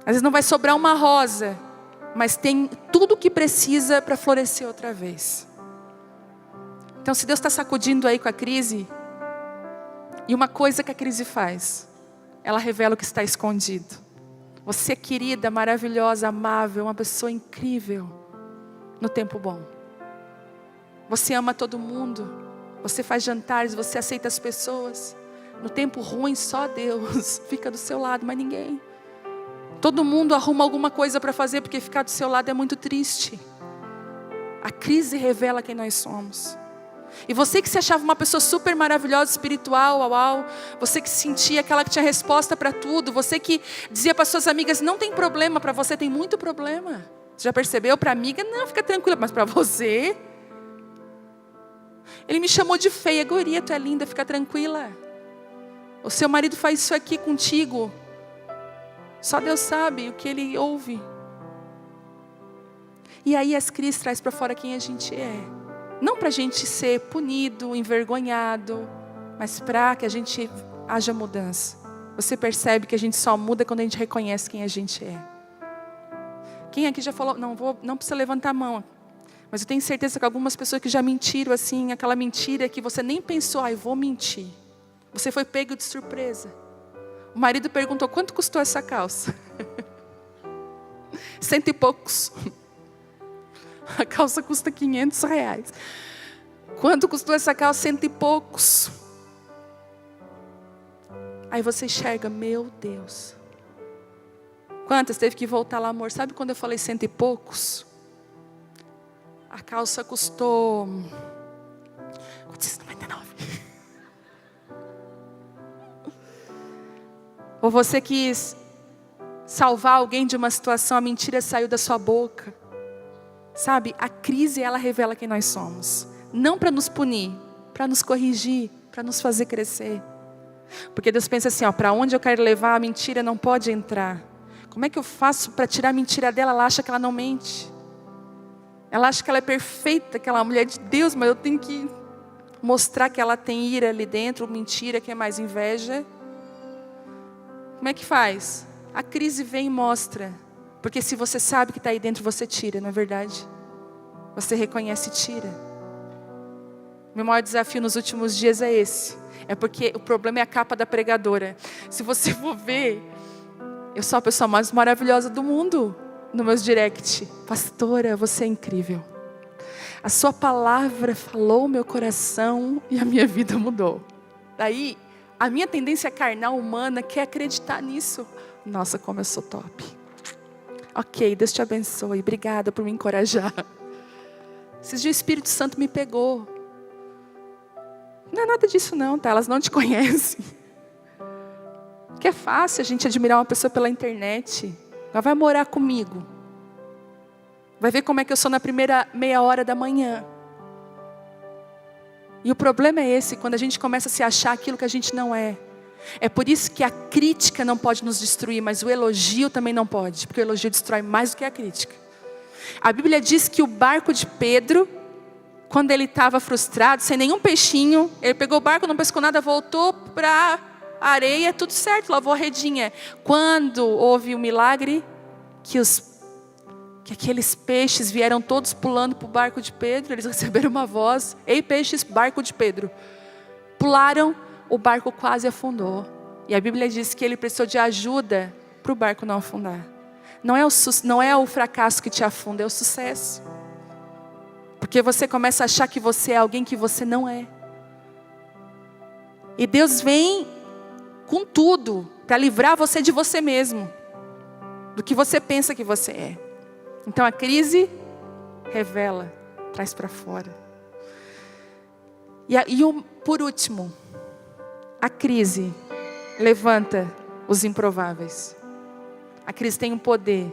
Às vezes não vai sobrar uma rosa, mas tem tudo o que precisa para florescer outra vez. Então se Deus está sacudindo aí com a crise, e uma coisa que a crise faz, ela revela o que está escondido. Você é querida, maravilhosa, amável, uma pessoa incrível no tempo bom. Você ama todo mundo. Você faz jantares, você aceita as pessoas. No tempo ruim, só Deus fica do seu lado, mas ninguém. Todo mundo arruma alguma coisa para fazer, porque ficar do seu lado é muito triste. A crise revela quem nós somos. E você que se achava uma pessoa super maravilhosa, espiritual, uau, você que se sentia aquela que tinha resposta para tudo, você que dizia para suas amigas, não tem problema, para você tem muito problema. Você já percebeu? Para a amiga, não, fica tranquila, mas para você... Ele me chamou de feia, guria, tu é linda, fica tranquila. O seu marido faz isso aqui contigo. Só Deus sabe o que ele ouve. E aí as crises traz para fora quem a gente é. Não para a gente ser punido, envergonhado, mas para que a gente haja mudança. Você percebe que a gente só muda quando a gente reconhece quem a gente é. Quem aqui já falou, não precisa levantar a mão. Mas eu tenho certeza que algumas pessoas que já mentiram assim, aquela mentira que você nem pensou, vou mentir. Você foi pego de surpresa. O marido perguntou, quanto custou essa calça? 100 e poucos. A calça custa R$500. Quanto custou essa calça? 100 e poucos. Aí você enxerga, meu Deus. Quantas? Teve que voltar lá, amor. Sabe quando eu falei 100 e poucos? A calça custou 499. Ou você quis salvar alguém de uma situação, a mentira saiu da sua boca. Sabe, a crise ela revela quem nós somos. Não para nos punir, para nos corrigir, para nos fazer crescer. Porque Deus pensa assim, para onde eu quero levar a mentira não pode entrar. Como é que eu faço para tirar a mentira dela? Ela acha que ela não mente. Ela acha que ela é perfeita, aquela mulher de Deus, mas eu tenho que mostrar que ela tem ira ali dentro, mentira, que é mais inveja. Como é que faz? A crise vem e mostra. Porque se você sabe que está aí dentro, você tira, não é verdade? Você reconhece e tira. Meu maior desafio nos últimos dias é esse. É porque o problema é a capa da pregadora. Se você for ver, eu sou a pessoa mais maravilhosa do mundo no meus direct. Pastora, você é incrível. A sua palavra falou o meu coração e a minha vida mudou. Daí, a minha tendência carnal humana quer acreditar nisso. Nossa, como eu sou top. Ok, Deus te abençoe. Obrigada por me encorajar. Esses dias o Espírito Santo me pegou. Não é nada disso não, tá? Elas não te conhecem. Que é fácil a gente admirar uma pessoa pela internet. Ela vai morar comigo. Vai ver como é que eu sou na primeira meia hora da manhã. E o problema é esse, quando a gente começa a se achar aquilo que a gente não é. É por isso que a crítica não pode nos destruir, mas o elogio também não pode. Porque o elogio destrói mais do que a crítica. A Bíblia diz que o barco de Pedro, quando ele estava frustrado, sem nenhum peixinho, ele pegou o barco, não pescou nada, voltou para a areia, tudo certo, lavou a redinha. Quando houve o milagre, que aqueles peixes vieram todos pulando para o barco de Pedro, eles receberam uma voz: ei peixes, barco de Pedro. Pularam, o barco quase afundou. E a Bíblia diz que ele precisou de ajuda para o barco não afundar. Não é o fracasso que te afunda, é o sucesso. Porque você começa a achar que você é alguém que você não é. E Deus vem com tudo para livrar você de você mesmo, do que você pensa que você é. Então a crise revela, traz para fora. Por último, a crise levanta os improváveis. A crise tem um poder.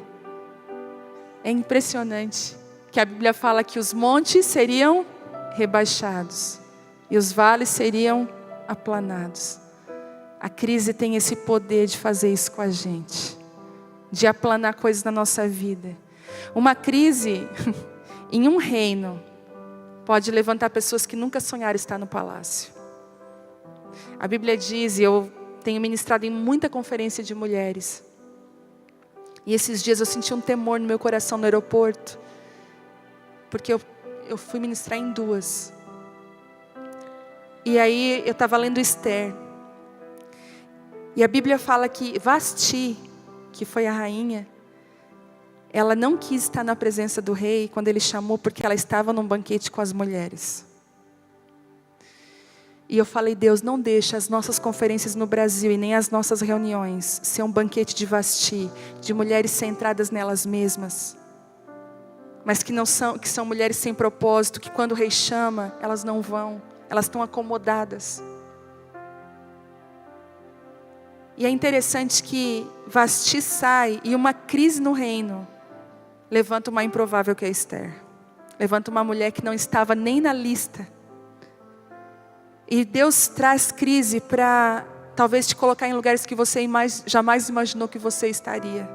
É impressionante que a Bíblia fala que os montes seriam rebaixados e os vales seriam aplanados. A crise tem esse poder de fazer isso com a gente, de aplanar coisas na nossa vida. Uma crise em um reino pode levantar pessoas que nunca sonharam estar no palácio. A Bíblia diz, e eu tenho ministrado em muita conferência de mulheres, e esses dias eu senti um temor no meu coração no aeroporto, porque eu fui ministrar em 2. E aí eu estava lendo Esther. E a Bíblia fala que Vasti, que foi a rainha, ela não quis estar na presença do rei quando ele chamou, porque ela estava num banquete com as mulheres. E eu falei: Deus, não deixa as nossas conferências no Brasil e nem as nossas reuniões ser um banquete de Vasti, de mulheres centradas nelas mesmas, mas que são mulheres sem propósito, que quando o rei chama, elas não vão, elas estão acomodadas. E é interessante que Vasti sai e uma crise no reino levanta uma improvável que é Esther. Levanta uma mulher que não estava nem na lista. E Deus traz crise para talvez te colocar em lugares que você jamais imaginou que você estaria.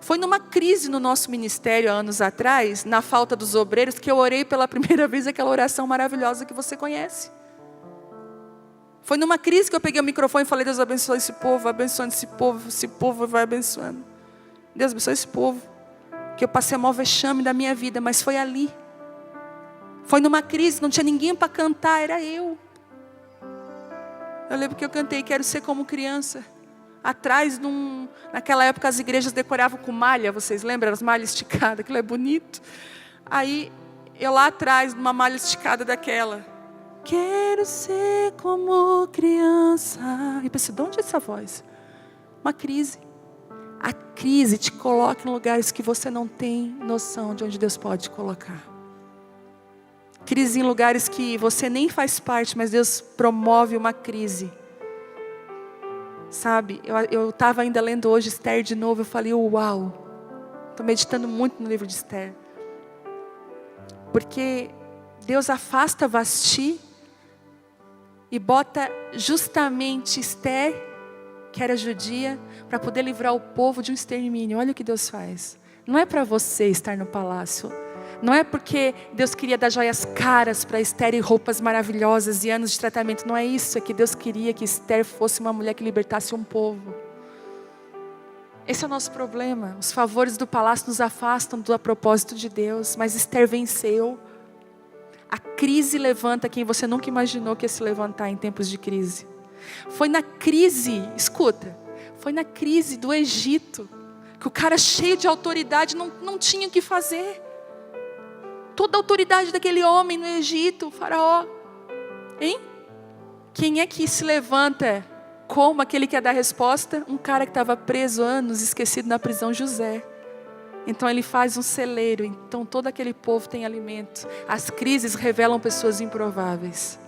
Foi numa crise no nosso ministério há anos atrás, na falta dos obreiros, que eu orei pela primeira vez aquela oração maravilhosa que você conhece. Foi numa crise que eu peguei o microfone e falei: Deus abençoe esse povo, abençoando esse povo vai abençoando. Deus abençoe esse povo. Que eu passei o maior vexame da minha vida, mas foi ali. Foi numa crise, não tinha ninguém para cantar, era eu. Eu lembro que eu cantei Quero Ser Como Criança. Atrás, naquela época as igrejas decoravam com malha, vocês lembram? As malhas esticadas, aquilo é bonito. Aí, eu lá atrás, numa malha esticada daquela. Quero ser como criança. E eu pensei: de onde é essa voz? Uma crise. A crise te coloca em lugares que você não tem noção de onde Deus pode te colocar. Crise em lugares que você nem faz parte, mas Deus promove uma crise. Sabe, eu estava ainda lendo hoje Esther de novo, eu falei: uau, estou meditando muito no livro de Esther. Porque Deus afasta Vasti e bota justamente Esther, que era judia, para poder livrar o povo de um extermínio. Olha o que Deus faz. Não é para você estar no palácio. Não é porque Deus queria dar joias caras para Esther e roupas maravilhosas e anos de tratamento. Não é isso. É que Deus queria que Esther fosse uma mulher que libertasse um povo. Esse é o nosso problema. Os favores do palácio nos afastam do propósito de Deus. Mas Esther venceu. A crise levanta quem você nunca imaginou que ia se levantar em tempos de crise. Foi na crise, escuta, foi na crise do Egito, que o cara cheio de autoridade não tinha o que fazer. Toda a autoridade daquele homem no Egito, o faraó. Hein? Quem é que se levanta como aquele que ia dar resposta? Um cara que estava preso anos, esquecido na prisão, José. Então ele faz um celeiro, então todo aquele povo tem alimento. As crises revelam pessoas improváveis.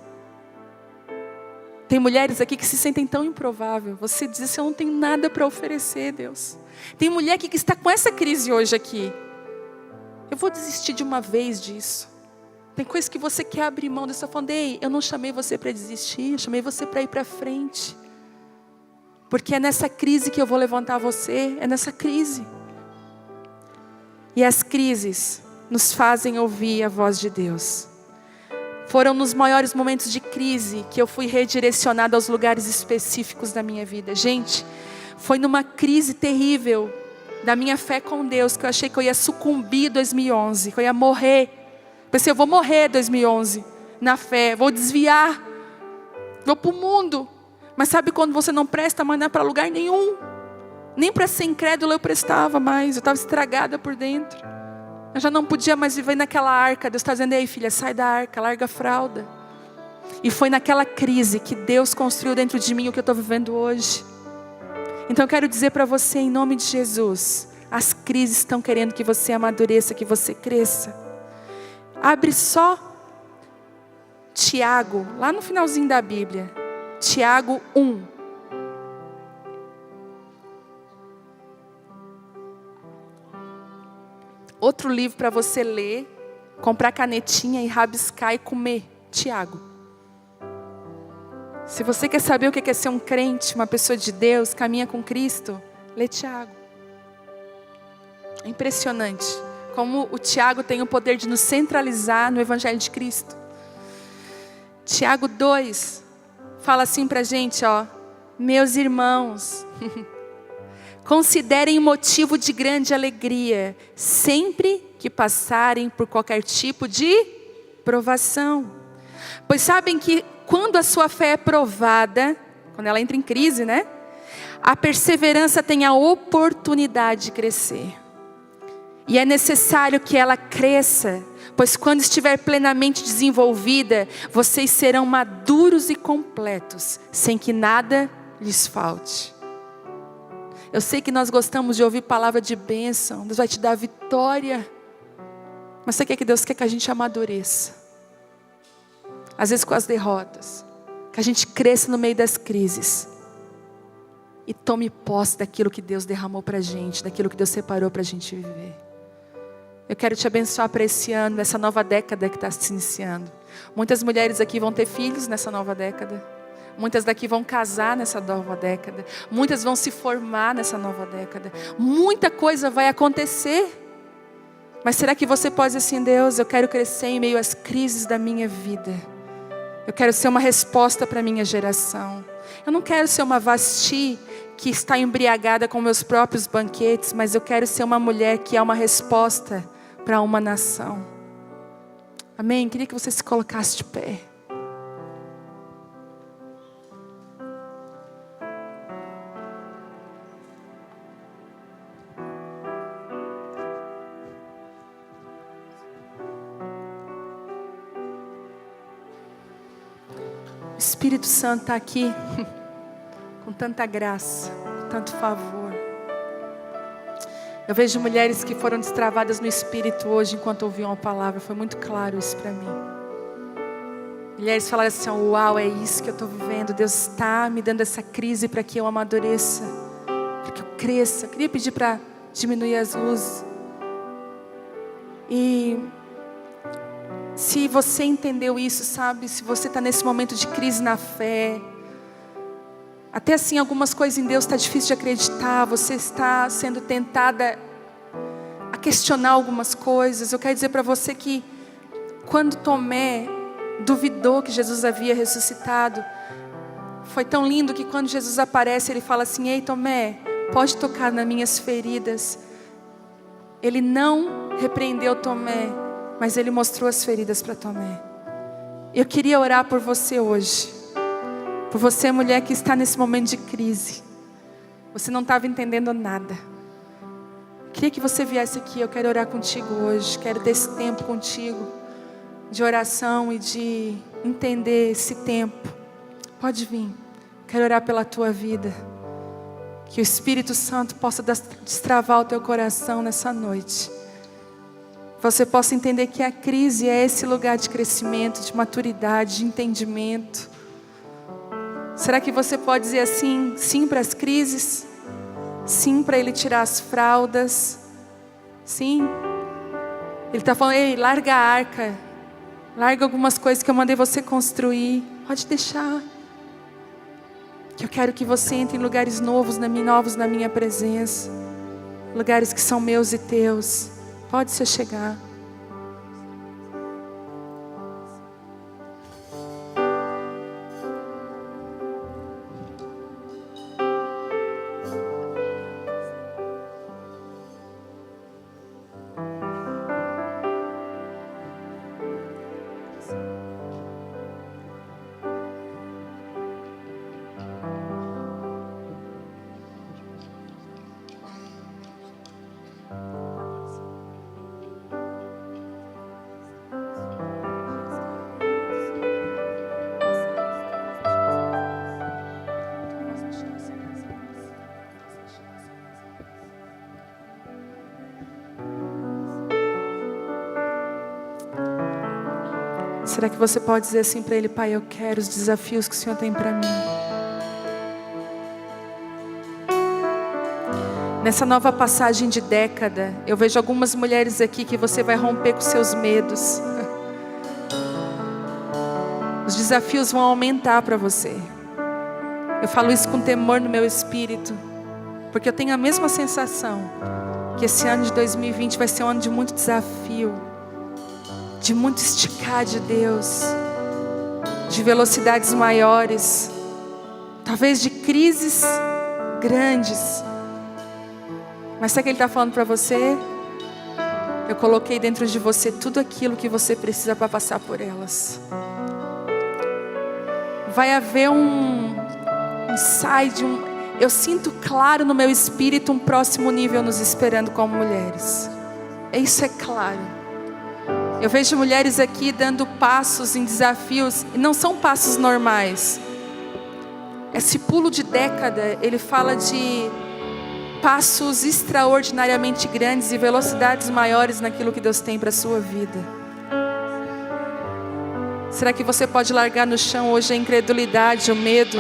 Tem mulheres aqui que se sentem tão improvável. Você diz assim, eu não tenho nada para oferecer, Deus. Tem mulher aqui que está com essa crise hoje aqui. Eu vou desistir de uma vez disso. Tem coisas que você quer abrir mão. Deus está falando, ei, eu não chamei você para desistir, eu chamei você para ir para frente. Porque é nessa crise que eu vou levantar você, é nessa crise. E as crises nos fazem ouvir a voz de Deus. Foram nos maiores momentos de crise que eu fui redirecionada aos lugares específicos da minha vida. Gente, foi numa crise terrível da minha fé com Deus que eu achei que eu ia sucumbir em 2011, que eu ia morrer. Pensei, eu vou morrer em 2011 na fé, vou desviar, vou para o mundo. Mas sabe quando você não presta mais para lugar nenhum? Nem para ser incrédulo eu prestava mais, eu estava estragada por dentro. Eu já não podia mais viver naquela arca. Deus está dizendo, ei filha, sai da arca, larga a fralda. E foi naquela crise que Deus construiu dentro de mim o que eu estou vivendo hoje. Então eu quero dizer para você, em nome de Jesus, as crises estão querendo que você amadureça, que você cresça. Abre só Tiago, lá no finalzinho da Bíblia. Tiago 1. Outro livro para você ler, comprar canetinha e rabiscar e comer. Tiago. Se você quer saber o que é ser um crente, uma pessoa de Deus, caminha com Cristo, lê Tiago. É impressionante como o Tiago tem o poder de nos centralizar no Evangelho de Cristo. Tiago 2 fala assim pra gente, ó, meus irmãos, considerem motivo de grande alegria sempre que passarem por qualquer tipo de provação. Pois sabem que quando a sua fé é provada, quando ela entra em crise, né? A perseverança tem a oportunidade de crescer. E é necessário que ela cresça, pois quando estiver plenamente desenvolvida, vocês serão maduros e completos, sem que nada lhes falte. Eu sei que nós gostamos de ouvir palavra de bênção, Deus vai te dar vitória. Mas você quer que Deus quer que a gente amadureça? Às vezes com as derrotas, que a gente cresça no meio das crises. E tome posse daquilo que Deus derramou para a gente, daquilo que Deus separou para a gente viver. Eu quero te abençoar para esse ano, nessa nova década que está se iniciando. Muitas mulheres aqui vão ter filhos nessa nova década. Muitas daqui vão casar nessa nova década. Muitas vão se formar nessa nova década. Muita coisa vai acontecer. Mas será que você pode dizer assim, Deus, eu quero crescer em meio às crises da minha vida. Eu quero ser uma resposta para a minha geração. Eu não quero ser uma Vasti que está embriagada com meus próprios banquetes, mas eu quero ser uma mulher que é uma resposta para uma nação. Amém? Queria que você se colocasse de pé. O Espírito Santo está aqui com tanta graça, com tanto favor. Eu vejo mulheres que foram destravadas no Espírito hoje enquanto ouviam a palavra. Foi muito claro isso para mim. Mulheres falaram assim, uau, é isso que eu estou vivendo. Deus está me dando essa crise para que eu amadureça, para que eu cresça. Eu queria pedir para diminuir as luzes. E se você entendeu isso, sabe? Se você está nesse momento de crise na fé, até assim algumas coisas em Deus está difícil de acreditar, você está sendo tentada a questionar algumas coisas. Eu quero dizer para você que quando Tomé duvidou que Jesus havia ressuscitado, foi tão lindo que quando Jesus aparece, ele fala assim: ei Tomé, pode tocar nas minhas feridas. Ele não repreendeu Tomé, mas ele mostrou as feridas para Tomé. Eu queria orar por você hoje, por você mulher que está nesse momento de crise. Você não estava entendendo nada. Queria que você viesse aqui. Eu quero orar contigo hoje. Quero ter esse tempo contigo de oração e de entender esse tempo. Pode vir. Quero orar pela tua vida. Que o Espírito Santo possa destravar o teu coração nessa noite. Você possa entender que a crise é esse lugar de crescimento, de maturidade, de entendimento. Será que você pode dizer assim, sim para as crises? Sim para Ele tirar as fraldas? Sim. Ele está falando: ei, larga a arca. Larga algumas coisas que eu mandei você construir. Pode deixar. Que eu quero que você entre em lugares novos na minha presença. Lugares que são meus e teus. Pode se chegar. Será que você pode dizer assim para Ele: Pai, eu quero os desafios que o Senhor tem para mim. Nessa nova passagem de década, eu vejo algumas mulheres aqui que você vai romper com seus medos. Os desafios vão aumentar para você. Eu falo isso com temor no meu espírito, porque eu tenho a mesma sensação que esse ano de 2020 vai ser um ano de muito desafio, de muito esticar de Deus, de velocidades maiores, talvez de crises grandes. Mas sabe o que Ele está falando para você? Eu coloquei dentro de você tudo aquilo que você precisa para passar por elas. Vai haver um insight, eu sinto claro no meu espírito um próximo nível nos esperando como mulheres. Isso é claro. Eu vejo mulheres aqui dando passos em desafios, e não são passos normais. Esse pulo de década, ele fala de passos extraordinariamente grandes e velocidades maiores naquilo que Deus tem para a sua vida. Será que você pode largar no chão hoje a incredulidade, o medo,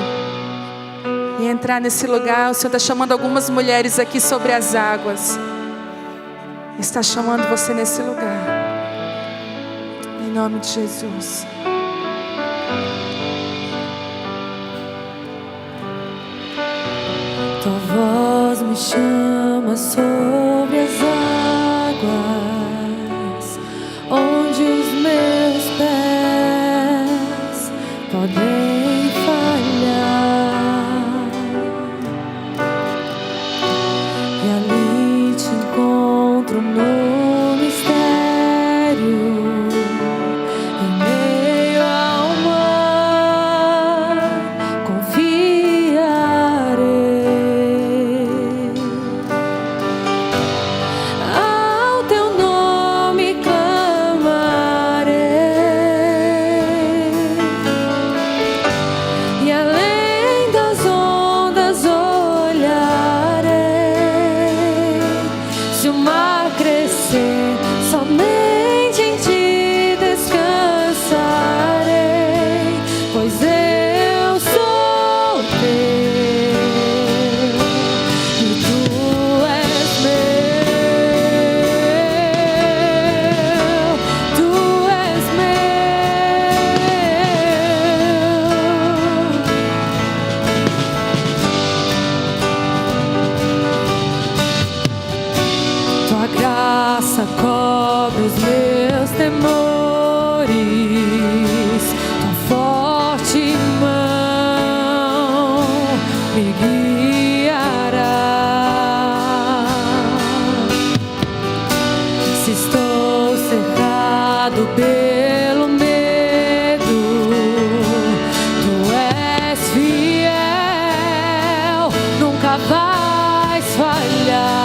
e entrar nesse lugar? O Senhor está chamando algumas mulheres aqui sobre as águas. Está chamando você nesse lugar. Em nome de Jesus. Tua voz me chama sobre as águas, onde os meus pés podem falhar, e ali te encontro no mistério, em meio ao mar, confiarei. Ao teu nome clamarei, e além das ondas olharei. Se o mar crescer, cobre os meus temores, tua forte mão me guiará. Se estou cercado pelo medo, tu és fiel, nunca vais falhar.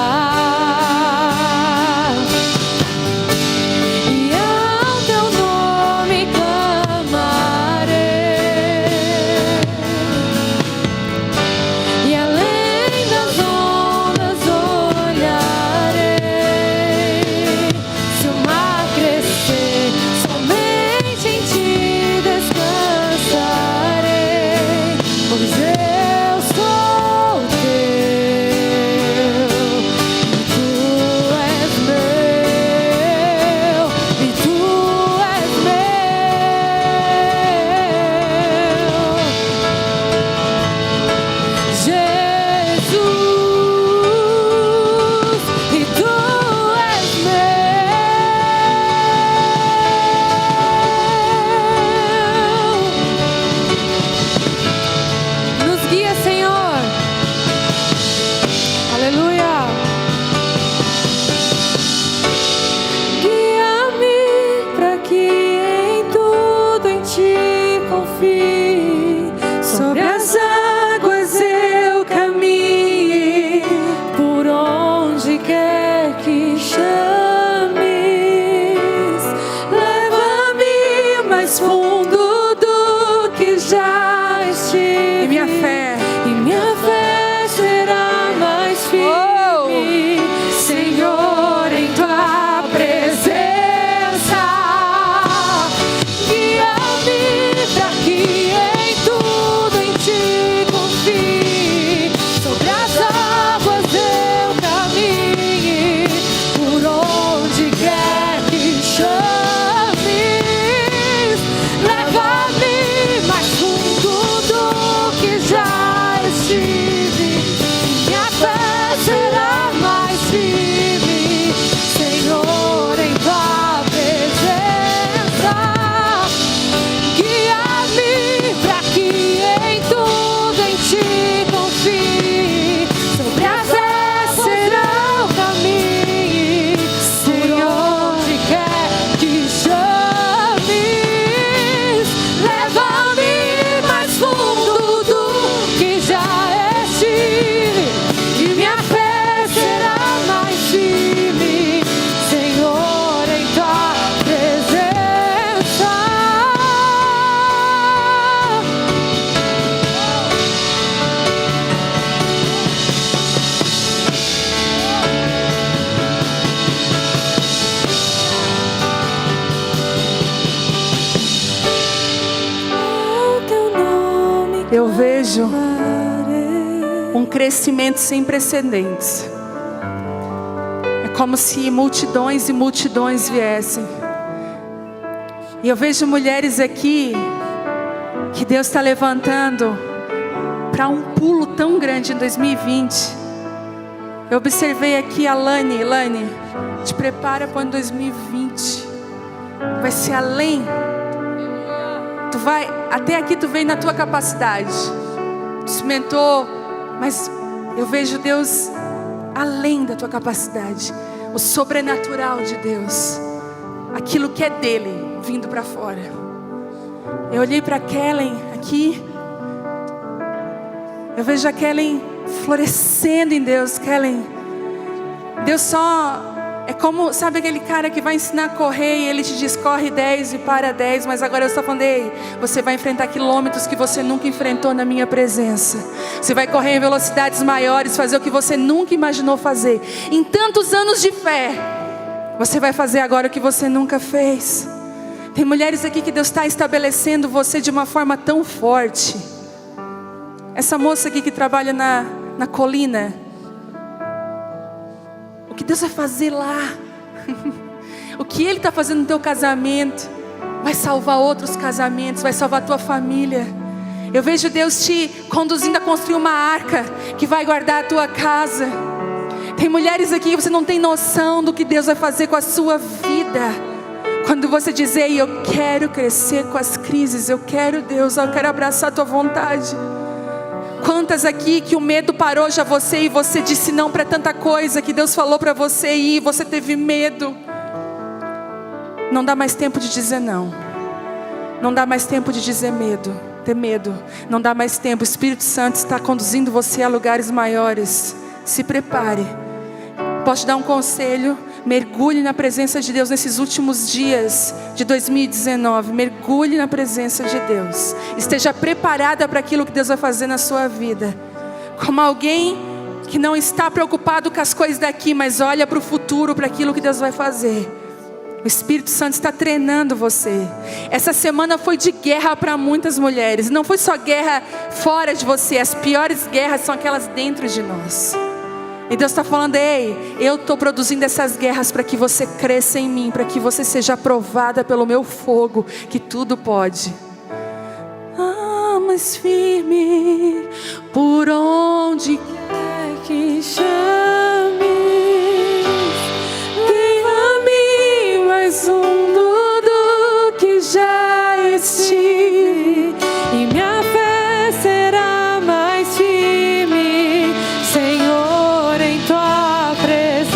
Eu vejo um crescimento sem precedentes. É como se multidões e multidões viessem. E eu vejo mulheres aqui que Deus está levantando para um pulo tão grande em 2020. Eu observei aqui a Lani, te prepara para o ano 2020. Vai ser além. Tu vai, até aqui tu veio na tua capacidade, tu experimentou, mas eu vejo Deus além da tua capacidade, o sobrenatural de Deus, aquilo que é dele vindo para fora. Eu olhei para Kellen aqui, eu vejo a Kellen florescendo em Deus. Kellen, Deus só é como, sabe aquele cara que vai ensinar a correr e ele te diz corre 10 e para 10, mas agora eu estou falando, ei, você vai enfrentar quilômetros que você nunca enfrentou na minha presença. Você vai correr em velocidades maiores, fazer o que você nunca imaginou fazer. Em tantos anos de fé, você vai fazer agora o que você nunca fez. Tem mulheres aqui que Deus está estabelecendo você de uma forma tão forte. Essa moça aqui que trabalha na colina, o que Deus vai fazer lá, o que Ele está fazendo no teu casamento, vai salvar outros casamentos, vai salvar a tua família. Eu vejo Deus te conduzindo a construir uma arca que vai guardar a tua casa. Tem mulheres aqui que você não tem noção do que Deus vai fazer com a sua vida. Quando você diz: ei, eu quero crescer com as crises, eu quero, Deus, eu quero abraçar a tua vontade. Quantas aqui que o medo parou já você e você disse não para tanta coisa que Deus falou para você ir, você teve medo. Não dá mais tempo de dizer não. Não dá mais tempo de dizer medo, ter medo. Não dá mais tempo. O Espírito Santo está conduzindo você a lugares maiores. Se prepare. Posso te dar um conselho? Mergulhe na presença de Deus nesses últimos dias de 2019. Mergulhe na presença de Deus. Esteja preparada para aquilo que Deus vai fazer na sua vida. Como alguém que não está preocupado com as coisas daqui, mas olha para o futuro, para aquilo que Deus vai fazer. O Espírito Santo está treinando você. Essa semana foi de guerra para muitas mulheres. Não foi só guerra fora de você. As piores guerras são aquelas dentro de nós. E Deus está falando: ei, eu estou produzindo essas guerras para que você cresça em mim, para que você seja aprovada pelo meu fogo, que tudo pode. Ah, mas firme, por onde quer que chame, guia-me mais fundo do que já estive, e minha fé será mais firme, Senhor, em tua presença.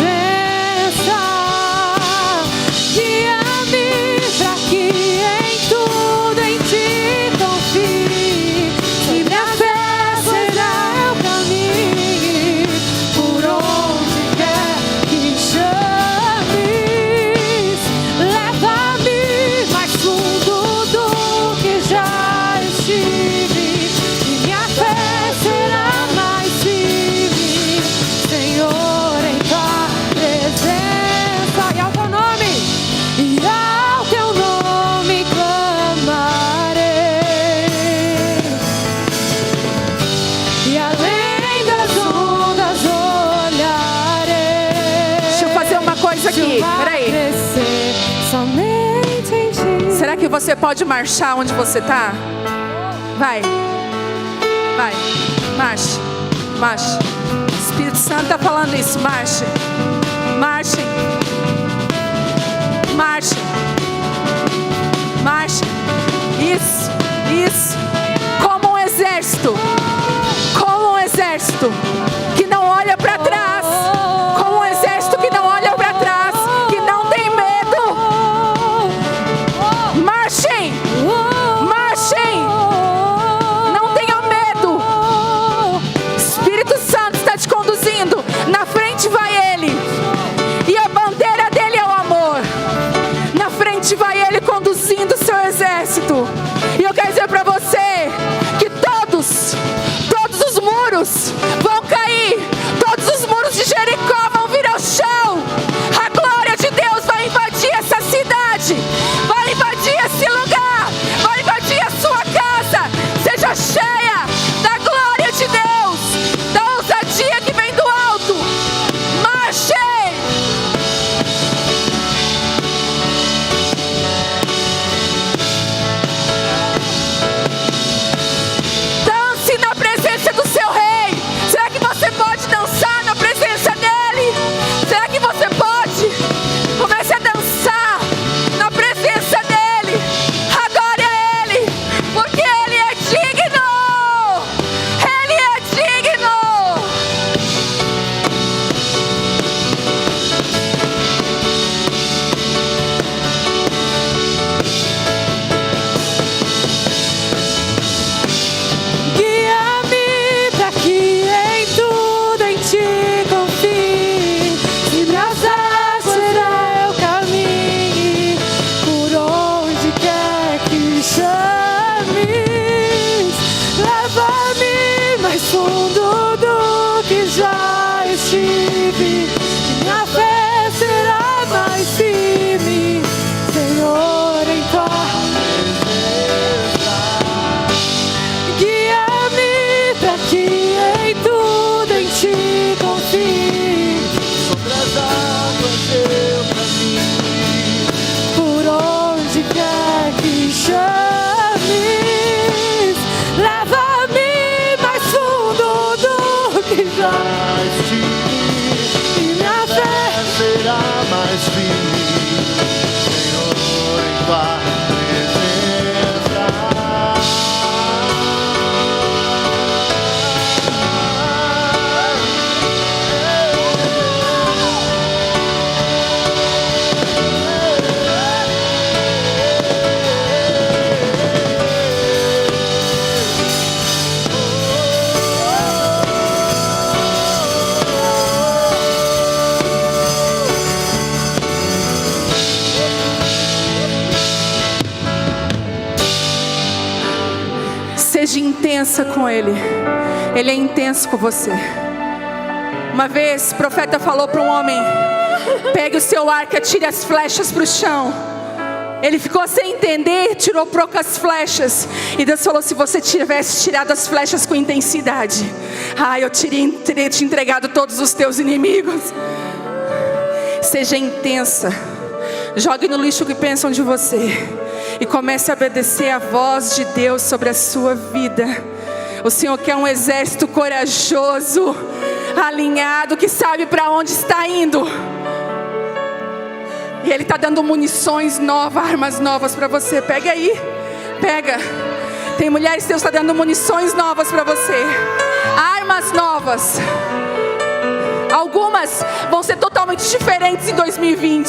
Guia-me para que em tudo em ti confie, e minha fé será o caminho, por onde quer que chames. Leva-me mais fundo do que já estive, e minha fé será mais firme, Senhor, em tua presença. E ao teu nome, e ao teu nome clamarei, e além das ondas olharei. Deixa eu fazer uma coisa aqui, peraí. Crescer somente em ti. Será que você pode marchar onde você está? Vai, vai, marche, marche. O Espírito Santo está falando isso, marche, marche, marche, marche. Isso, isso. Como um exército, como um exército que não olha para trás, como um exército que não olha para trás, que não tem medo. Marchem, marchem, não tenha medo. Espírito Santo está te conduzindo. Na frente vai Ele, e a bandeira dele é o amor. Na frente vai Ele conduzindo o seu exército. E eu quero dizer para você que todos os muros vão cair, todos os muros de Jericó vão vir ao chão. A glória de Deus vai invadir essa cidade, vai invadir esse lugar, vai invadir a sua casa. Seja cheia da glória de Deus, da ousadia que vem do alto. Marche! Dance na presença do seu rei. Será que você pode dançar na presença dele? Será que você pode? Comece a dançar na presença dele. Adore a ele, porque ele é digno. Ele é digno. Guia-me para que em tudo em ti confie, e meus olhos será o caminho, por onde quer que chames. Leva-me mais fundo do que já estive, e minha fé será mais firme, Senhor, em tua guia-me para que em tudo em ti confie, sobre as águas teu caminho, por onde quer que chames. Leva-me mais fundo do que já estive, Seja intensa com Ele. Ele é intenso com você. Uma vez o profeta falou para um homem: pegue o seu arco e atire as flechas para o chão. Ele ficou sem entender, tirou poucas flechas. E Deus falou: se você tivesse tirado as flechas com intensidade, eu teria te entregado todos os teus inimigos. Seja intensa. Jogue no lixo o que pensam de você e comece a obedecer a voz de Deus sobre a sua vida. O Senhor quer um exército corajoso, alinhado, que sabe para onde está indo. E Ele está dando munições novas, armas novas para você. Pega aí, pega. Tem mulheres que Deus está dando munições novas para você, armas novas. Algumas vão ser totalmente diferentes em 2020.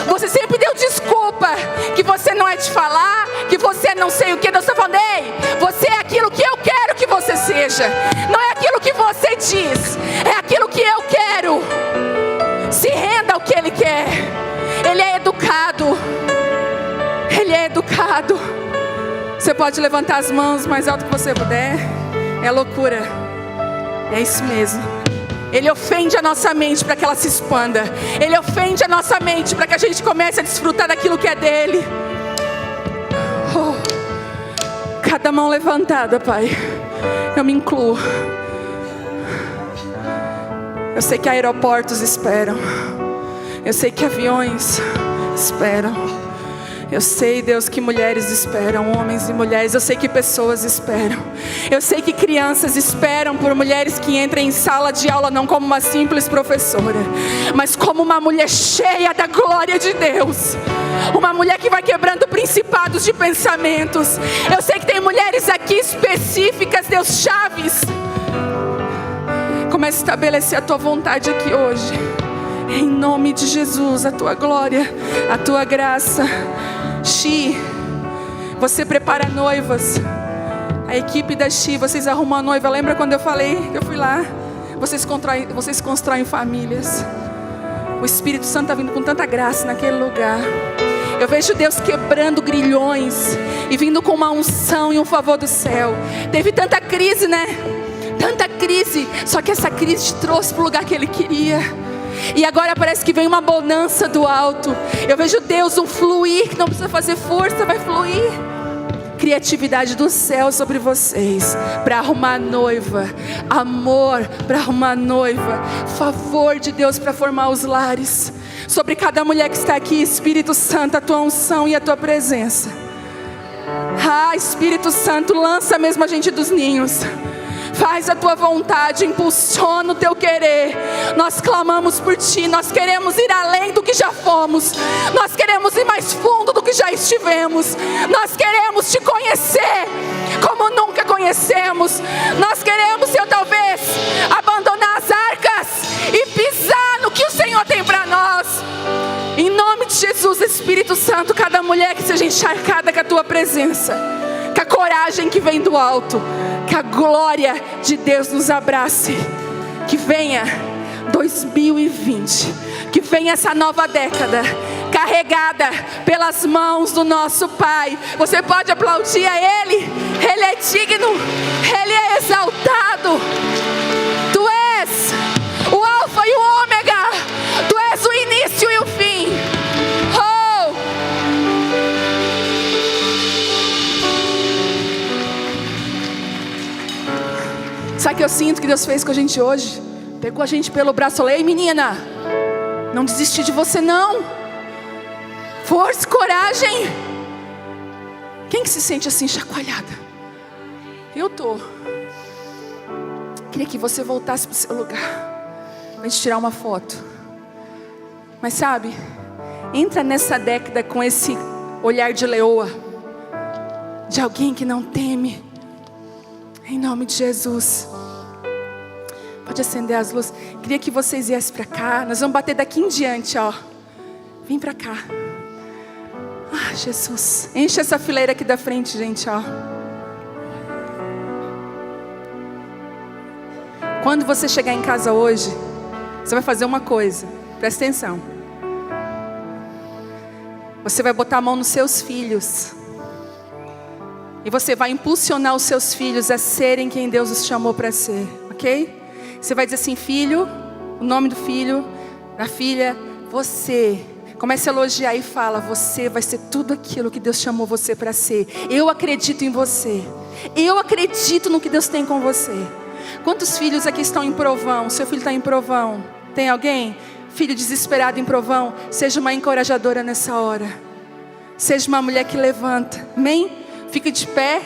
Você sempre deu desculpa, que você não é de falar, que você não sei o que. Deus está falando: ei, você é aquilo que eu quero que você seja. Não é aquilo que você diz, é aquilo que eu quero. Se renda ao que Ele quer. Ele é educado. Ele é educado. Você pode levantar as mãos mais alto que você puder. É loucura. É isso mesmo. Ele ofende a nossa mente para que ela se expanda. Ele ofende a nossa mente para que a gente comece a desfrutar daquilo que é dele. Cada mão levantada, Pai, eu me incluo. Eu sei que aeroportos esperam. Eu sei que aviões esperam. Eu sei, Deus, que mulheres esperam, homens e mulheres. Eu sei que pessoas esperam. Eu sei que crianças esperam por mulheres que entrem em sala de aula não como uma simples professora, mas como uma mulher cheia da glória de Deus. Uma mulher que vai quebrando principados de pensamentos. Eu sei que tem mulheres aqui específicas, Deus, chaves. Comece a estabelecer a tua vontade aqui hoje. Em nome de Jesus, a tua glória, a tua graça. Xi, você prepara noivas. A equipe da Xi, vocês arrumam a noiva. Lembra quando eu falei que eu fui lá? Vocês constroem famílias. O Espírito Santo está vindo com tanta graça naquele lugar. Eu vejo Deus quebrando grilhões e vindo com uma unção e um favor do céu. Teve tanta crise, né? Tanta crise. Só que essa crise te trouxe para o lugar que Ele queria. E agora parece que vem uma bonança do alto. Eu vejo Deus, um fluir que não precisa fazer força, vai fluir. Criatividade do céu sobre vocês, para arrumar noiva. Amor para arrumar noiva. Favor de Deus para formar os lares. Sobre cada mulher que está aqui, Espírito Santo, a tua unção e a tua presença. Espírito Santo, lança mesmo a gente dos ninhos. Faz a tua vontade, impulsiona o teu querer. Nós clamamos por ti, nós queremos ir além do que já fomos. Nós queremos ir mais fundo do que já estivemos. Nós queremos te conhecer como nunca conhecemos. Nós queremos, Senhor, talvez abandonar as arcas e pisar no que o Senhor tem para nós. Em nome de Jesus, Espírito Santo, cada mulher que seja encharcada com a tua presença, com a coragem que vem do alto, que a glória de Deus nos abrace. Que venha 2020, que venha essa nova década carregada pelas mãos do nosso Pai. Você pode aplaudir a Ele. Ele é digno, Ele é exaltado. Tu és o Alfa e o Ômega. Tu és o início e o fim. Sabe o que eu sinto que Deus fez com a gente hoje? Pegou a gente pelo braço e falou: ei, menina, não desisti de você não. Força, coragem. Quem que se sente assim chacoalhada? Eu tô. Queria que você voltasse para o seu lugar, para a gente tirar uma foto. Mas sabe, Entra nessa década com esse olhar de leoa, de alguém que não teme. Em nome de Jesus. Pode acender as luzes. Queria que vocês viessem para cá. Nós vamos bater daqui em diante, ó. Vem para cá. Ah, Jesus. Enche essa fileira aqui da frente, gente, ó. Quando você chegar em casa hoje, você vai fazer uma coisa. Presta atenção. Você vai botar a mão nos seus filhos. E você vai impulsionar os seus filhos a serem quem Deus os chamou para ser. Ok? Você vai dizer assim: filho, o nome do filho, da filha, você. Comece a elogiar e fala: você vai ser tudo aquilo que Deus chamou você para ser. Eu acredito em você. Eu acredito no que Deus tem com você. Quantos filhos aqui estão em provão? Seu filho está em provão. Tem alguém? Filho desesperado em provão? Seja uma encorajadora nessa hora. Seja uma mulher que levanta. Amém? Fica de pé.